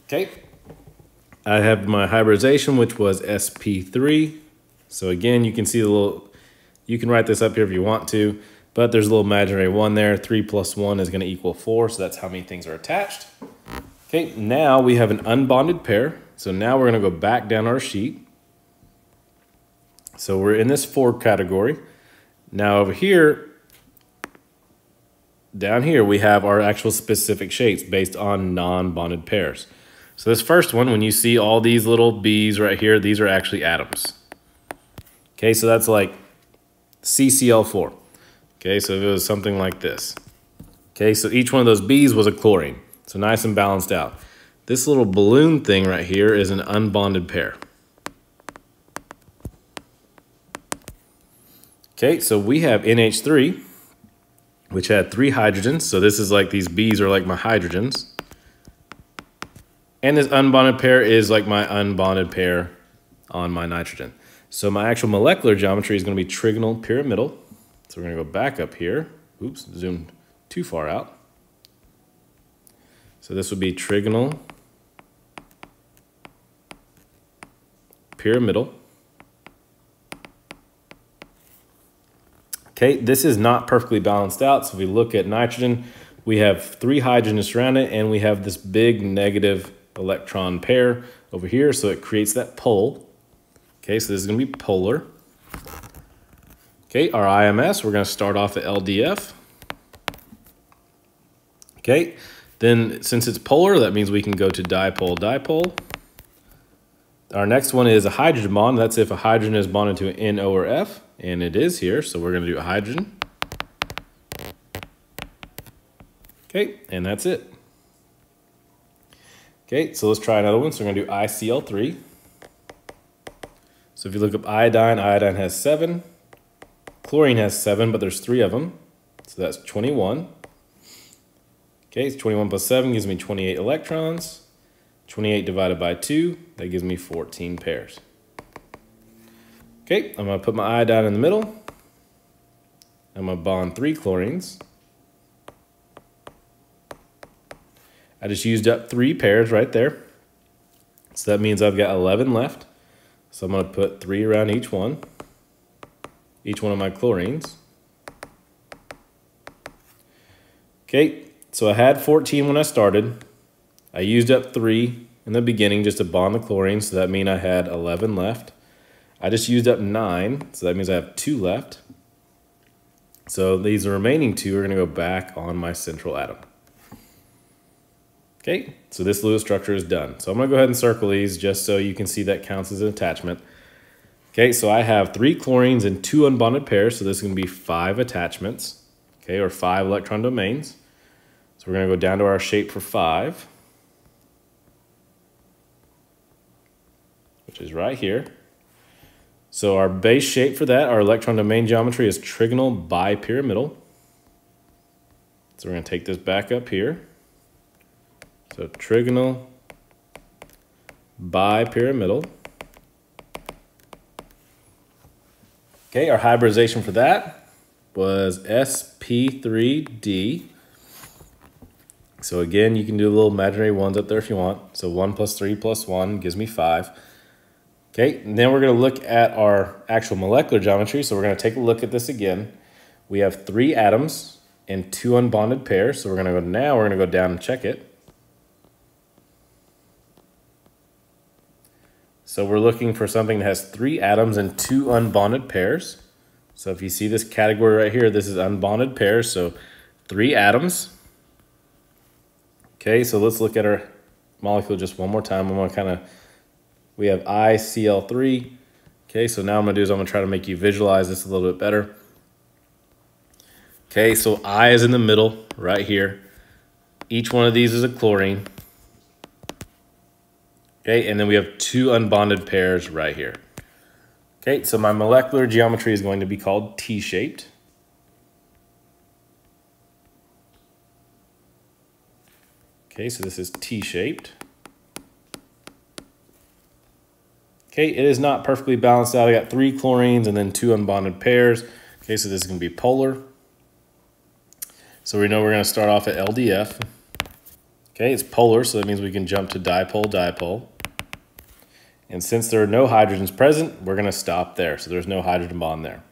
Okay, I have my hybridization, which was sp3. So again, you can see the little, you can write this up here if you want to, but there's a little imaginary 1 there. 3 plus 1 is going to equal 4, so that's how many things are attached. Okay, now we have an unbonded pair. So now we're going to go back down our sheet. So we're in this 4 category. Now over here, down here, we have our actual specific shapes based on non-bonded pairs. So this first one, when you see all these little B's right here, these are actually atoms. Okay, so that's like CCl4. Okay, so if it was something like this. Okay, so each one of those B's was a chlorine. So nice and balanced out. This little balloon thing right here is an unbonded pair. Okay, so we have NH3, which had 3 hydrogens. So this is like, these B's are like my hydrogens. And this unbonded pair is like my unbonded pair on my nitrogen. So my actual molecular geometry is going to be trigonal pyramidal. So we're going to go back up here. Oops, zoomed too far out. So this would be trigonal pyramidal. Okay, this is not perfectly balanced out. So if we look at nitrogen, we have 3 hydrogens around it, and we have this big negative electron pair over here. So it creates that pole. Okay, so this is going to be polar. Okay, our IMS, we're going to start off at LDF. Okay, then since it's polar, that means we can go to dipole-dipole. Our next one is a hydrogen bond. That's if a hydrogen is bonded to an NO or F, and it is here, so we're going to do a hydrogen. Okay, and that's it. Okay, so let's try another one. So we're going to do ICl3. So if you look up iodine, iodine has 7. Chlorine has 7, but there's 3 of them. So that's 21. Okay, so 21 plus 7 gives me 28 electrons. 28 divided by 2, that gives me 14 pairs. Okay, I'm going to put my iodine in the middle. I'm going to bond 3 chlorines. I just used up 3 pairs right there. So that means I've got 11 left. So I'm going to put 3 around each one of my chlorines. Okay, so I had 14 when I started. I used up 3 in the beginning just to bond the chlorine, so that means I had 11 left. I just used up 9, so that means I have 2 left. So these remaining 2 are going to go back on my central atom. Okay, so this Lewis structure is done. So I'm going to go ahead and circle these just so you can see that counts as an attachment. Okay, so I have 3 chlorines and 2 unbonded pairs, so this is going to be 5 attachments, okay, or 5 electron domains. So we're going to go down to our shape for 5, which is right here. So our base shape for that, our electron domain geometry is trigonal bipyramidal. So we're going to take this back up here. So trigonal bipyramidal. Okay, our hybridization for that was sp3d. So again, you can do little imaginary ones up there if you want. So 1 plus 3 plus 1 gives me 5. Okay, and then we're going to look at our actual molecular geometry. So we're going to take a look at this again. We have 3 atoms and 2 unbonded pairs. So we're going to go now, we're going to go down and check it. So we're looking for something that has 3 atoms and 2 unbonded pairs. So if you see this category right here, this is unbonded pairs. So 3 atoms. Okay, so let's look at our molecule just one more time. I'm going to we have ICl3. Okay, so now I'm going to do is I'm going to try to make you visualize this a little bit better. Okay, so I is in the middle right here. Each one of these is a chlorine. Okay, and then we have 2 unbonded pairs right here. Okay, so my molecular geometry is going to be called T-shaped. Okay, so this is T-shaped. Okay, it is not perfectly balanced out. I got 3 chlorines and then 2 unbonded pairs. Okay, so this is going to be polar. So we know we're going to start off at LDF. Okay, it's polar, so that means we can jump to dipole, dipole. And since there are no hydrogens present, we're going to stop there. So there's no hydrogen bond there.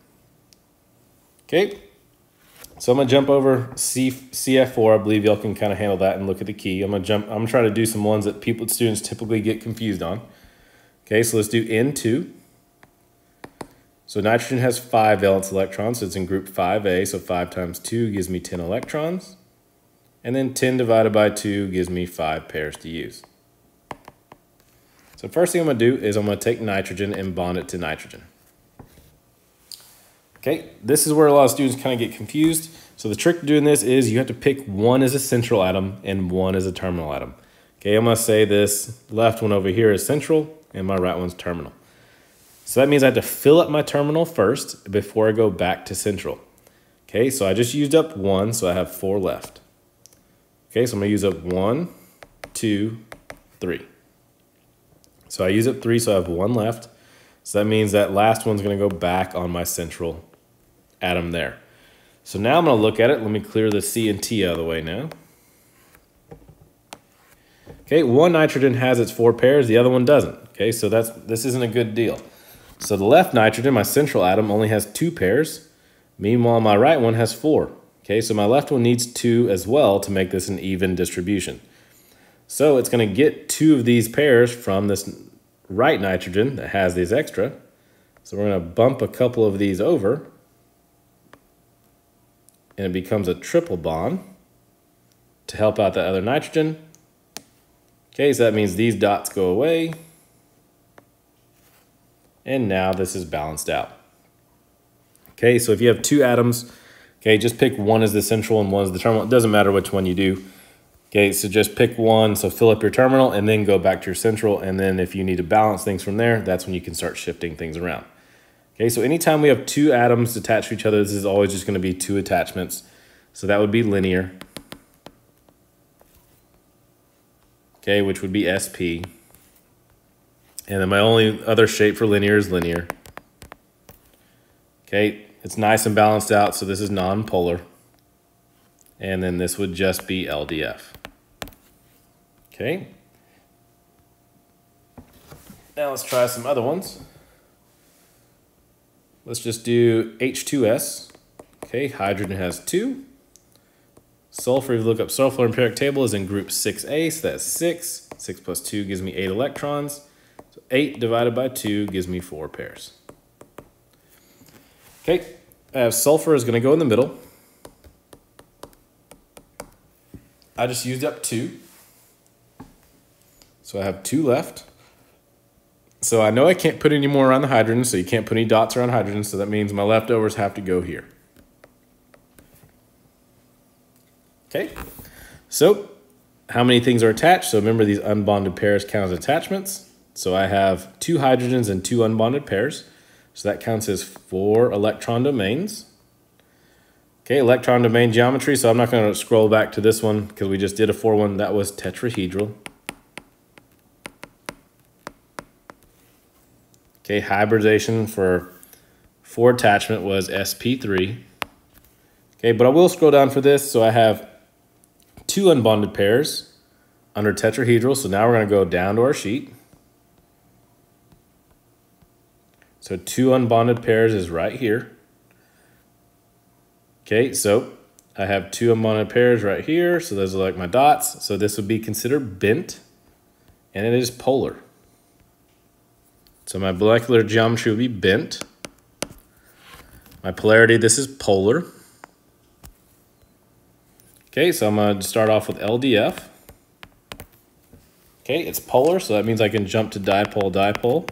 Okay, so I'm going to jump over CF4. I believe y'all can kind of handle that and look at the key. I'm going to try to do some ones that students typically get confused on. Okay, so let's do N2. So nitrogen has 5 valence electrons, so it's in group 5A. So 5 times 2 gives me 10 electrons. And then 10 divided by 2 gives me 5 pairs to use. So first thing I'm going to do is I'm going to take nitrogen and bond it to nitrogen. Okay, this is where a lot of students kind of get confused. So the trick to doing this is you have to pick one as a central atom and one as a terminal atom. Okay, I'm going to say this left one over here is central and my right one's terminal. So that means I have to fill up my terminal first before I go back to central. Okay, so I just used up 1, so I have 4 left. Okay, so I'm going to use up 1, 2, 3. So I use up 3, so I have 1 left. So that means that last one's going to go back on my central atom there. So now I'm going to look at it. Let me clear the C and T out of the way now. Okay, one nitrogen has its 4 pairs, the other one doesn't. Okay, so this isn't a good deal. So the left nitrogen, my central atom, only has 2 pairs. Meanwhile, my right one has 4. Okay, so my left one needs 2 as well to make this an even distribution. So it's going to get 2 of these pairs from this right nitrogen that has these extra. So we're going to bump a couple of these over. And it becomes a triple bond to help out the other nitrogen. Okay, so that means these dots go away. And now this is balanced out. Okay, so if you have 2 atoms, okay, just pick one as the central and one as the terminal. It doesn't matter which one you do. Okay, so just pick one, so fill up your terminal and then go back to your central, and then if you need to balance things from there, that's when you can start shifting things around. Okay, so anytime we have two atoms attached to each other, this is always just going to be two attachments. So that would be linear. Okay, which would be SP. And then my only other shape for linear is linear. Okay, it's nice and balanced out, so this is non-polar. And then this would just be LDF. Okay. Now let's try some other ones. Let's just do H2S. Okay, hydrogen has 2. Sulfur, if you look up sulfur in periodic table, is in group 6A, so that's 6. 6 plus 2 gives me 8 electrons. So 8 divided by 2 gives me 4 pairs. Okay, I have sulfur is going to go in the middle. I just used up 2. So I have 2 left. So I know I can't put any more around the hydrogen, so you can't put any dots around hydrogen, so that means my leftovers have to go here. Okay, so how many things are attached? So remember, these unbonded pairs count as attachments. So I have 2 hydrogens and 2 unbonded pairs. So that counts as 4 electron domains. Okay, electron domain geometry. So I'm not going to scroll back to this one because we just did a 4-1. That was tetrahedral. Okay, hybridization for 4 attachment was sp3. Okay, but I will scroll down for this. So I have 2 unbonded pairs under tetrahedral. So now we're going to go down to our sheet. So 2 unbonded pairs is right here. Okay, so I have 2 unbonded pairs right here. So those are like my dots. So this would be considered bent, and it is polar. So my molecular geometry would be bent. My polarity, this is polar. Okay, so I'm going to start off with LDF. Okay, it's polar, so that means I can jump to dipole, dipole.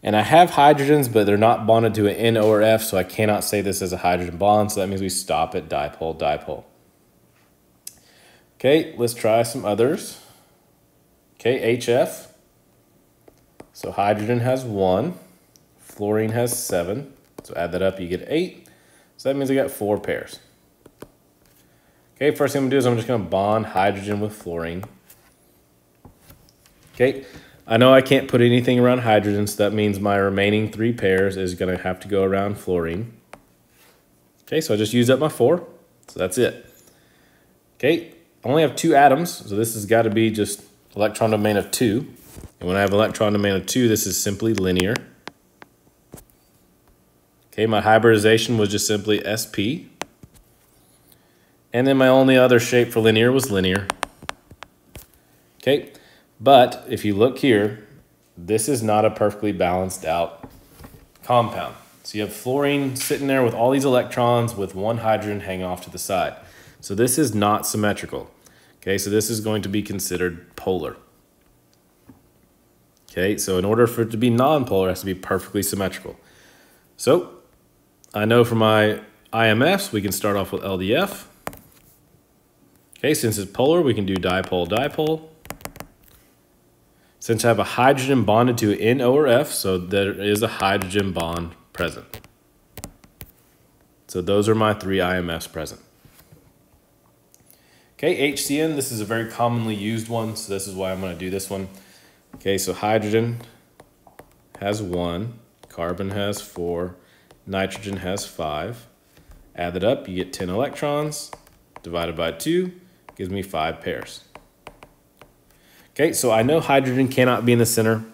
And I have hydrogens, but they're not bonded to an N, O, or F, so I cannot say this as a hydrogen bond, so that means we stop at dipole, dipole. Okay, let's try some others. Okay, HF. So hydrogen has 1, fluorine has 7. So add that up, you get 8. So that means I got 4 pairs. Okay, first thing I'm gonna do is I'm just gonna bond hydrogen with fluorine. Okay, I know I can't put anything around hydrogen, so that means my remaining 3 pairs is gonna have to go around fluorine. Okay, so I just used up my 4, so that's it. Okay, I only have 2 atoms, so this has got to be just electron domain of 2. And when I have electron domain of 2, this is simply linear. Okay, my hybridization was just simply sp. And then my only other shape for linear was linear. Okay, but if you look here, this is not a perfectly balanced out compound. So you have fluorine sitting there with all these electrons with 1 hydrogen hanging off to the side. So this is not symmetrical. Okay, so this is going to be considered polar. Okay, so in order for it to be non-polar, it has to be perfectly symmetrical. So I know for my IMFs, we can start off with LDF. Okay, since it's polar, we can do dipole, dipole. Since I have a hydrogen bonded to an N, O, or F, so there is a hydrogen bond present. So those are my 3 IMFs present. Okay, HCN, this is a very commonly used one, so this is why I'm going to do this one. Okay, so hydrogen has 1, carbon has 4, nitrogen has 5. Add that up, you get 10 electrons, divided by 2, gives me 5 pairs. Okay, so I know hydrogen cannot be in the center.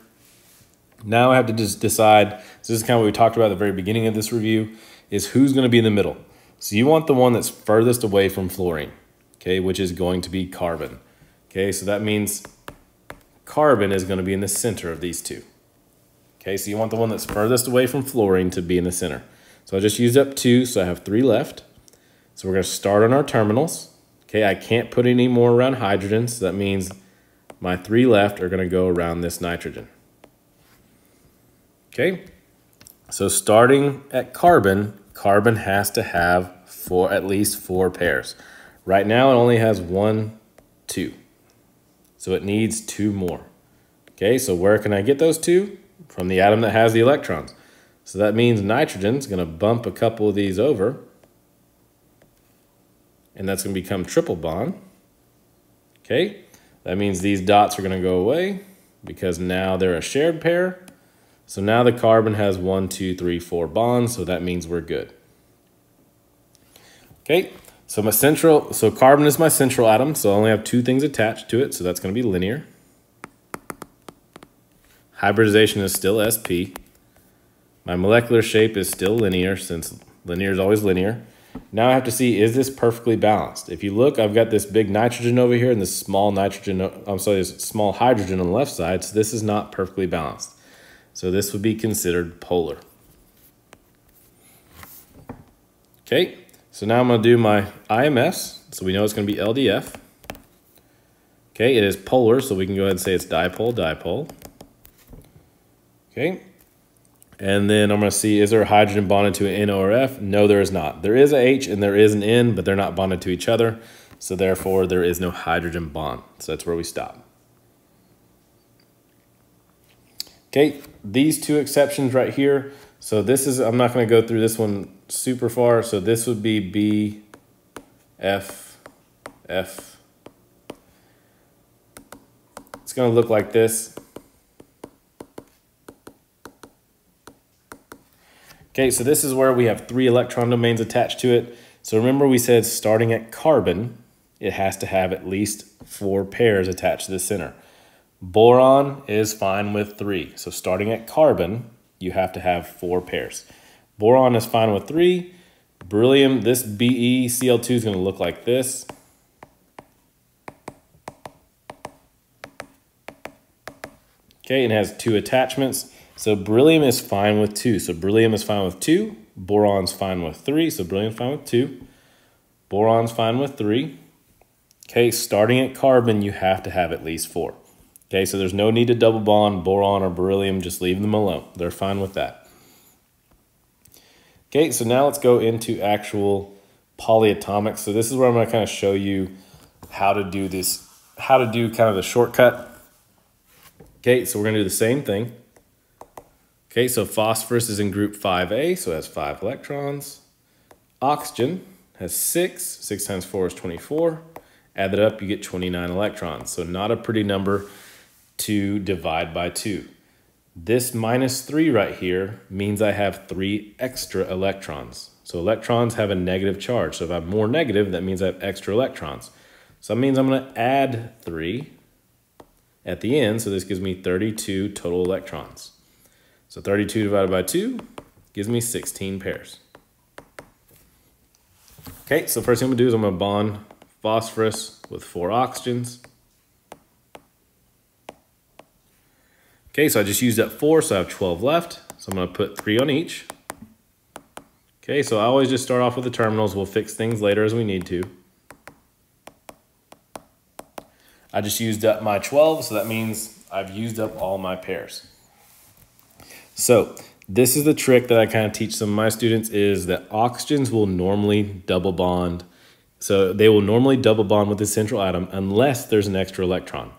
Now I have to just decide, so this is kind of what we talked about at the very beginning of this review, is who's going to be in the middle. So you want the one that's furthest away from fluorine, okay, which is going to be carbon. Okay, so that means carbon is going to be in the center of these 2. Okay, so you want the one that's furthest away from fluorine to be in the center. So I just used up 2, so I have 3 left. So we're going to start on our terminals. Okay, I can't put any more around hydrogen, so that means my 3 left are going to go around this nitrogen. Okay, so starting at carbon, carbon has to have at least 4 pairs. Right now it only has 1, 2. So it needs 2 more. Okay, so where can I get those 2? From the atom that has the electrons. So that means nitrogen's going to bump a couple of these over. And that's going to become triple bond. Okay, that means these dots are going to go away because now they're a shared pair. So now the carbon has 1, 2, 3, 4 bonds, so that means we're good. Okay, so carbon is my central atom, so I only have 2 things attached to it, so that's going to be linear. Hybridization is still sp. My molecular shape is still linear, since linear is always linear. Now I have to see, is this perfectly balanced? If you look, I've got this big nitrogen over here and this small this small hydrogen on the left side, so this is not perfectly balanced. So this would be considered polar. Okay, so now I'm going to do my IMS. So we know it's going to be LDF. Okay, it is polar, so we can go ahead and say it's dipole, dipole. Okay, and then I'm going to see, is there a hydrogen bonded to an N or F? No, there is not. There is a H and there is an N, but they're not bonded to each other. So therefore, there is no hydrogen bond. So that's where we stop. Okay, these 2 exceptions right here. So this is, I'm not going to go through this one super far. So this would be B, F, F. It's going to look like this. Okay, so this is where we have 3 electron domains attached to it. So remember we said starting at carbon, it has to have at least 4 pairs attached to the center. Boron is fine with 3. So starting at carbon, you have to have 4 pairs. Boron is fine with 3. Beryllium, this BeCl2 is going to look like this. Okay, and it has 2 attachments. So beryllium is fine with 2. So beryllium is fine with 2. Boron's fine with 3. So beryllium's fine with 2. Boron's fine with 3. Okay, starting at carbon, you have to have at least 4. Okay, so there's no need to double bond boron or beryllium. Just leave them alone. They're fine with that. Okay, so now let's go into actual polyatomics. So this is where I'm going to kind of show you how to do this, how to do kind of the shortcut. Okay, so we're going to do the same thing. Okay, so phosphorus is in group 5A, so it has 5 electrons. Oxygen has 6. 6 times 4 is 24. Add that up, you get 29 electrons. So not a pretty number to divide by 2. This -3 right here means I have 3 extra electrons. So electrons have a negative charge. So if I'm more negative, that means I have extra electrons. So that means I'm going to add 3 at the end. So this gives me 32 total electrons. So 32 divided by 2 gives me 16 pairs. Okay, so first thing I'm going to do is I'm going to bond phosphorus with 4 oxygens. Okay, so I just used up 4, so I have 12 left. So I'm going to put 3 on each. Okay, so I always just start off with the terminals. We'll fix things later as we need to. I just used up my 12, so that means I've used up all my pairs. So this is the trick that I kind of teach some of my students, is that oxygens will normally double bond. So they will normally double bond with the central atom unless there's an extra electron.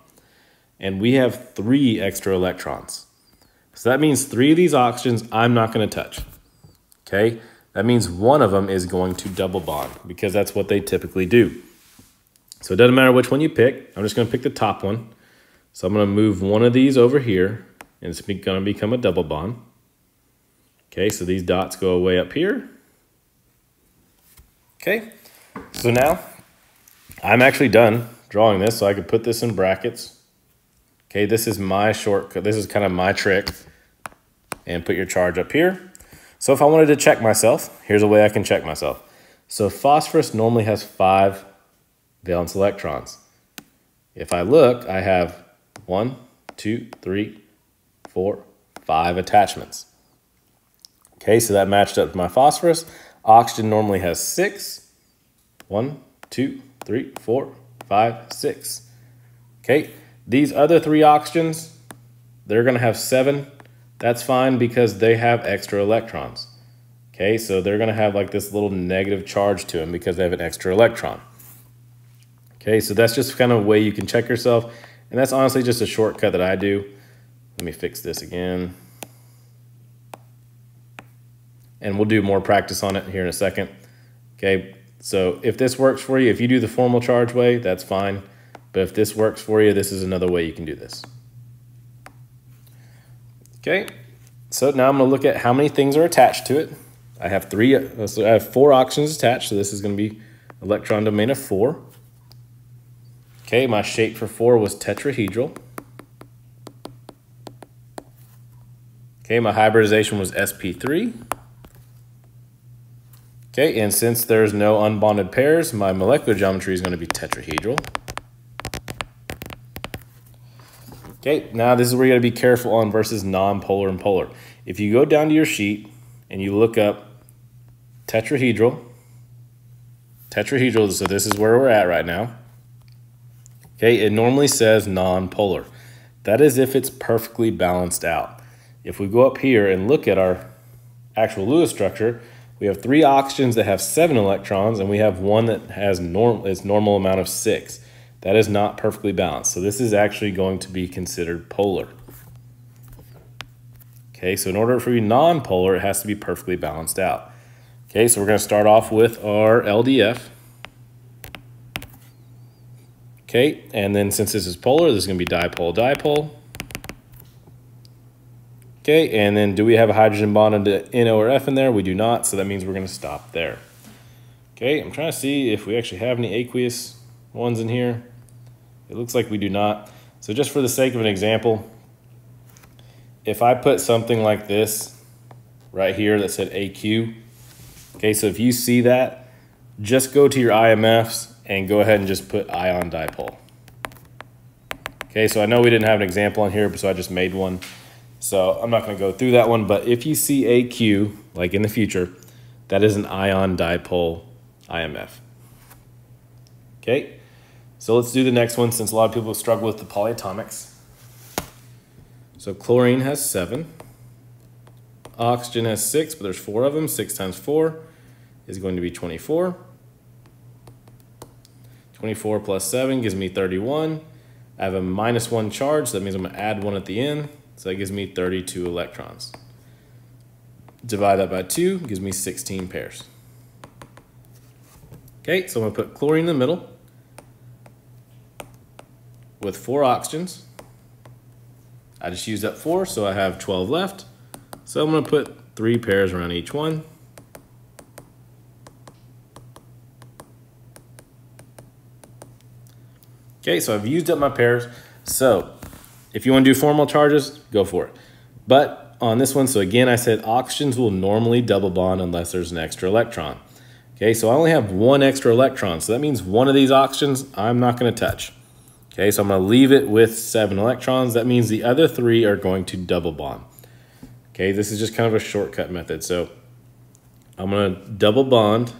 And we have 3 extra electrons. So that means 3 of these oxygens I'm not going to touch. Okay, that means one of them is going to double bond because that's what they typically do. So it doesn't matter which one you pick. I'm just going to pick the top one. So I'm going to move one of these over here, and it's going to become a double bond. Okay, so these dots go away up here. Okay, so now I'm actually done drawing this, so I could put this in brackets. Okay, this is my shortcut. This is kind of my trick. And put your charge up here. So if I wanted to check myself, here's a way I can check myself. So phosphorus normally has 5 valence electrons. If I look, I have 1, 2, 3, 4, 5 attachments. Okay, so that matched up to my phosphorus. Oxygen normally has 6. 1, 2, 3, 4, 5, 6. Okay, these other 3 oxygens, they're going to have 7. That's fine because they have extra electrons. Okay, so they're going to have like this little negative charge to them because they have an extra electron. Okay, so that's just kind of a way you can check yourself. And that's honestly just a shortcut that I do. Let me fix this again. And we'll do more practice on it here in a second. Okay, so if this works for you, if you do the formal charge way, that's fine. But if this works for you, this is another way you can do this. Okay, so now I'm gonna look at how many things are attached to it. I have 4 oxygens attached, so this is gonna be electron domain of 4. Okay, my shape for 4 was tetrahedral. Okay, my hybridization was sp3. Okay, and since there's no unbonded pairs, my molecular geometry is going to be tetrahedral. Okay, now this is where you got to be careful on versus non-polar and polar. If you go down to your sheet and you look up tetrahedral, so this is where we're at right now. Okay, it normally says non-polar. That is if it's perfectly balanced out. If we go up here and look at our actual Lewis structure, we have 3 oxygens that have 7 electrons, and we have one that has its normal amount of 6. That is not perfectly balanced. So this is actually going to be considered polar. Okay, so in order for it to be non-polar, it has to be perfectly balanced out. Okay, so we're going to start off with our LDF. Okay, and then since this is polar, this is going to be dipole, dipole. Okay, and then do we have a hydrogen bond into NO or F in there? We do not, so that means we're going to stop there. Okay, I'm trying to see if we actually have any aqueous ones in here. It looks like we do not. So just for the sake of an example, if I put something like this right here that said AQ, okay, so if you see that, just go to your IMFs and go ahead and just put ion dipole. Okay, so I know we didn't have an example on here, so I just made one. So I'm not going to go through that one, but if you see AQ, like in the future, that is an ion dipole IMF. Okay, so let's do the next one since a lot of people struggle with the polyatomics. So chlorine has 7. Oxygen has 6, but there's 4 of them. 6 times 4 is going to be 24. 24 plus 7 gives me 31. I have a -1 charge, so that means I'm going to add 1 at the end. So that gives me 32 electrons. Divide that by 2, gives me 16 pairs. Okay, so I'm going to put chlorine in the middle with 4 oxygens. I just used up 4, so I have 12 left. So I'm going to put 3 pairs around each one. Okay, so I've used up my pairs. So if you want to do formal charges, go for it. But on this one, so again, I said oxygens will normally double bond unless there's an extra electron. Okay, so I only have 1 extra electron. So that means one of these oxygens I'm not going to touch. Okay, so I'm going to leave it with 7 electrons. That means the other 3 are going to double bond. Okay, this is just kind of a shortcut method. So I'm going to double bond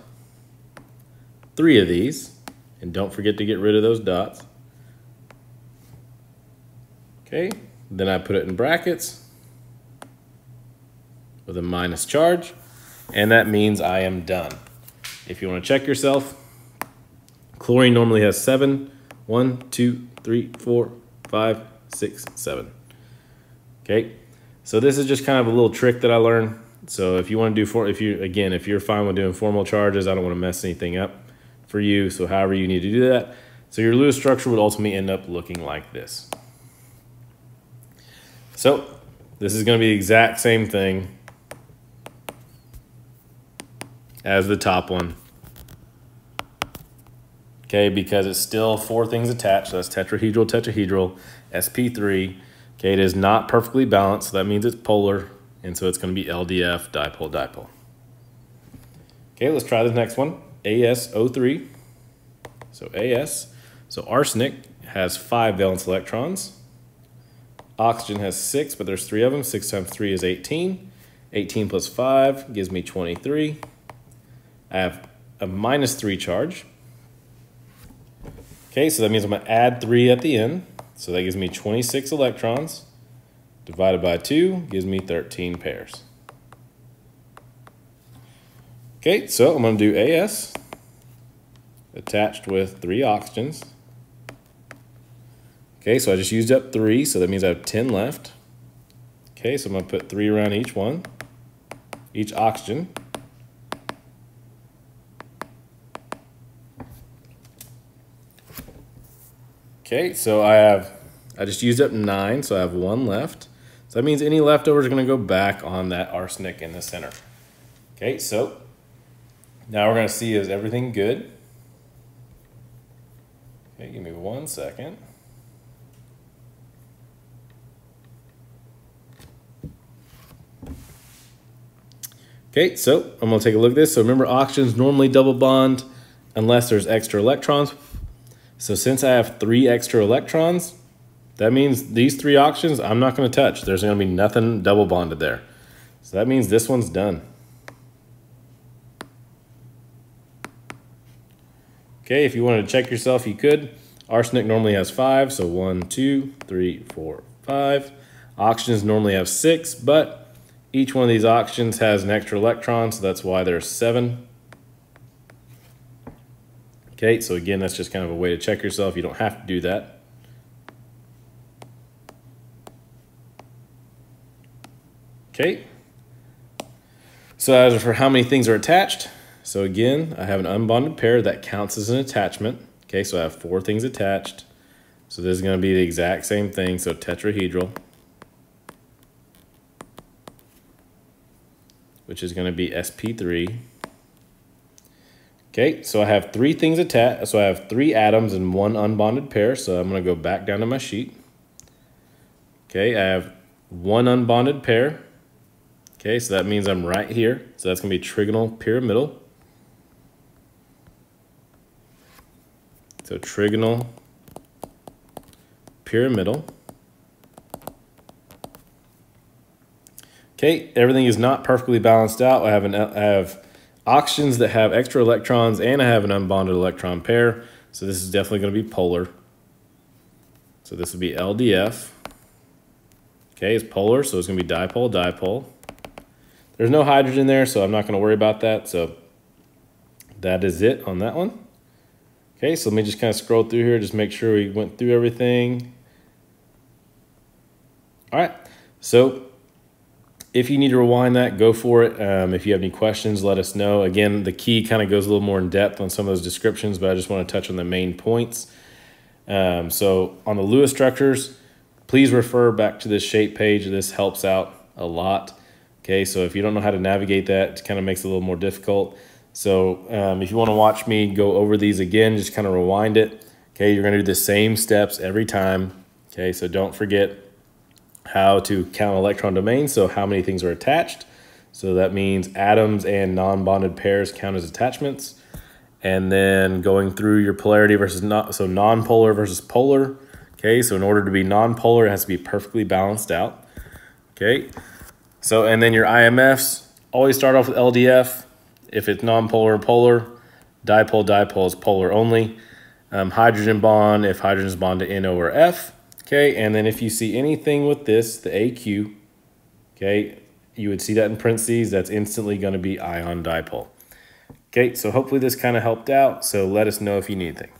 3 of these. And don't forget to get rid of those dots. Okay, then I put it in brackets with a minus charge, and that means I am done. If you want to check yourself, chlorine normally has 7. 1, 2, 3, 4, 5, 6, 7. Okay, so this is just kind of a little trick that I learned. So if you want to do, if you're fine with doing formal charges, I don't want to mess anything up for you. So however you need to do that. So your Lewis structure would ultimately end up looking like this. So this is going to be the exact same thing as the top one. Okay, because it's still 4 things attached. So that's tetrahedral, tetrahedral, sp3. Okay, it is not perfectly balanced, so that means it's polar. And so it's going to be LDF, dipole, dipole. Okay, let's try the next one. AsO3. So As. So arsenic has 5 valence electrons. Oxygen has 6, but there's 3 of them. 6 times 3 is 18. 18 plus 5 gives me 23. I have a -3 charge. Okay, so that means I'm going to add 3 at the end. So that gives me 26 electrons. Divided by 2 gives me 13 pairs. Okay, so I'm going to do As attached with 3 oxygens. Okay, so I just used up 3, so that means I have 10 left. Okay, so I'm going to put 3 around each one, each oxygen. Okay, so I just used up 9, so I have 1 left. So that means any leftovers are going to go back on that arsenic in the center. Okay, so now we're going to see, is everything good? Okay, give me 1 second. Okay, so I'm going to take a look at this. So remember, oxygens normally double bond unless there's extra electrons. So since I have 3 extra electrons, that means these 3 oxygens I'm not going to touch. There's going to be nothing double bonded there. So that means this one's done. Okay, if you wanted to check yourself, you could. Arsenic normally has 5, so 1, 2, 3, 4, 5. Oxygens normally have 6, but each one of these oxygens has an extra electron, so that's why there's 7. Okay, so again, that's just kind of a way to check yourself. You don't have to do that. Okay. So as for how many things are attached, so again, I have an unbonded pair that counts as an attachment. Okay, so I have 4 things attached. So this is going to be the exact same thing, so tetrahedral, which is going to be sp3. Okay, so I have 3 things attached. So I have 3 atoms and 1 unbonded pair. So I'm going to go back down to my sheet. Okay, I have 1 unbonded pair. Okay, so that means I'm right here. So that's going to be trigonal pyramidal. So trigonal pyramidal. Okay, everything is not perfectly balanced out. I have oxygens that have extra electrons, and I have an unbonded electron pair. So this is definitely going to be polar. So this would be LDF. Okay, it's polar, so it's going to be dipole, dipole. There's no hydrogen there, so I'm not going to worry about that. So that is it on that one. Okay, so let me just kind of scroll through here, just make sure we went through everything. All right, so if you need to rewind that, go for it. If you have any questions, let us know. Again, the key kind of goes a little more in depth on some of those descriptions, but I just want to touch on the main points. So on the Lewis structures, please refer back to this shape page. This helps out a lot. Okay, so if you don't know how to navigate that, it kind of makes it a little more difficult. So if you want to watch me go over these again, just kind of rewind it. Okay, you're going to do the same steps every time. Okay, so don't forget how to count electron domains, so how many things are attached. So that means atoms and non-bonded pairs count as attachments. And then going through your polarity versus so non-polar versus polar. Okay, so in order to be non-polar, it has to be perfectly balanced out. Okay, so and then your IMFs, always start off with LDF. If it's non-polar or polar, dipole, dipole is polar only. Hydrogen bond, if hydrogen is bond to NO or F. Okay, and then if you see anything with this, the AQ, okay, you would see that in parentheses. That's instantly going to be ion dipole. Okay, so hopefully this kind of helped out. So let us know if you need anything.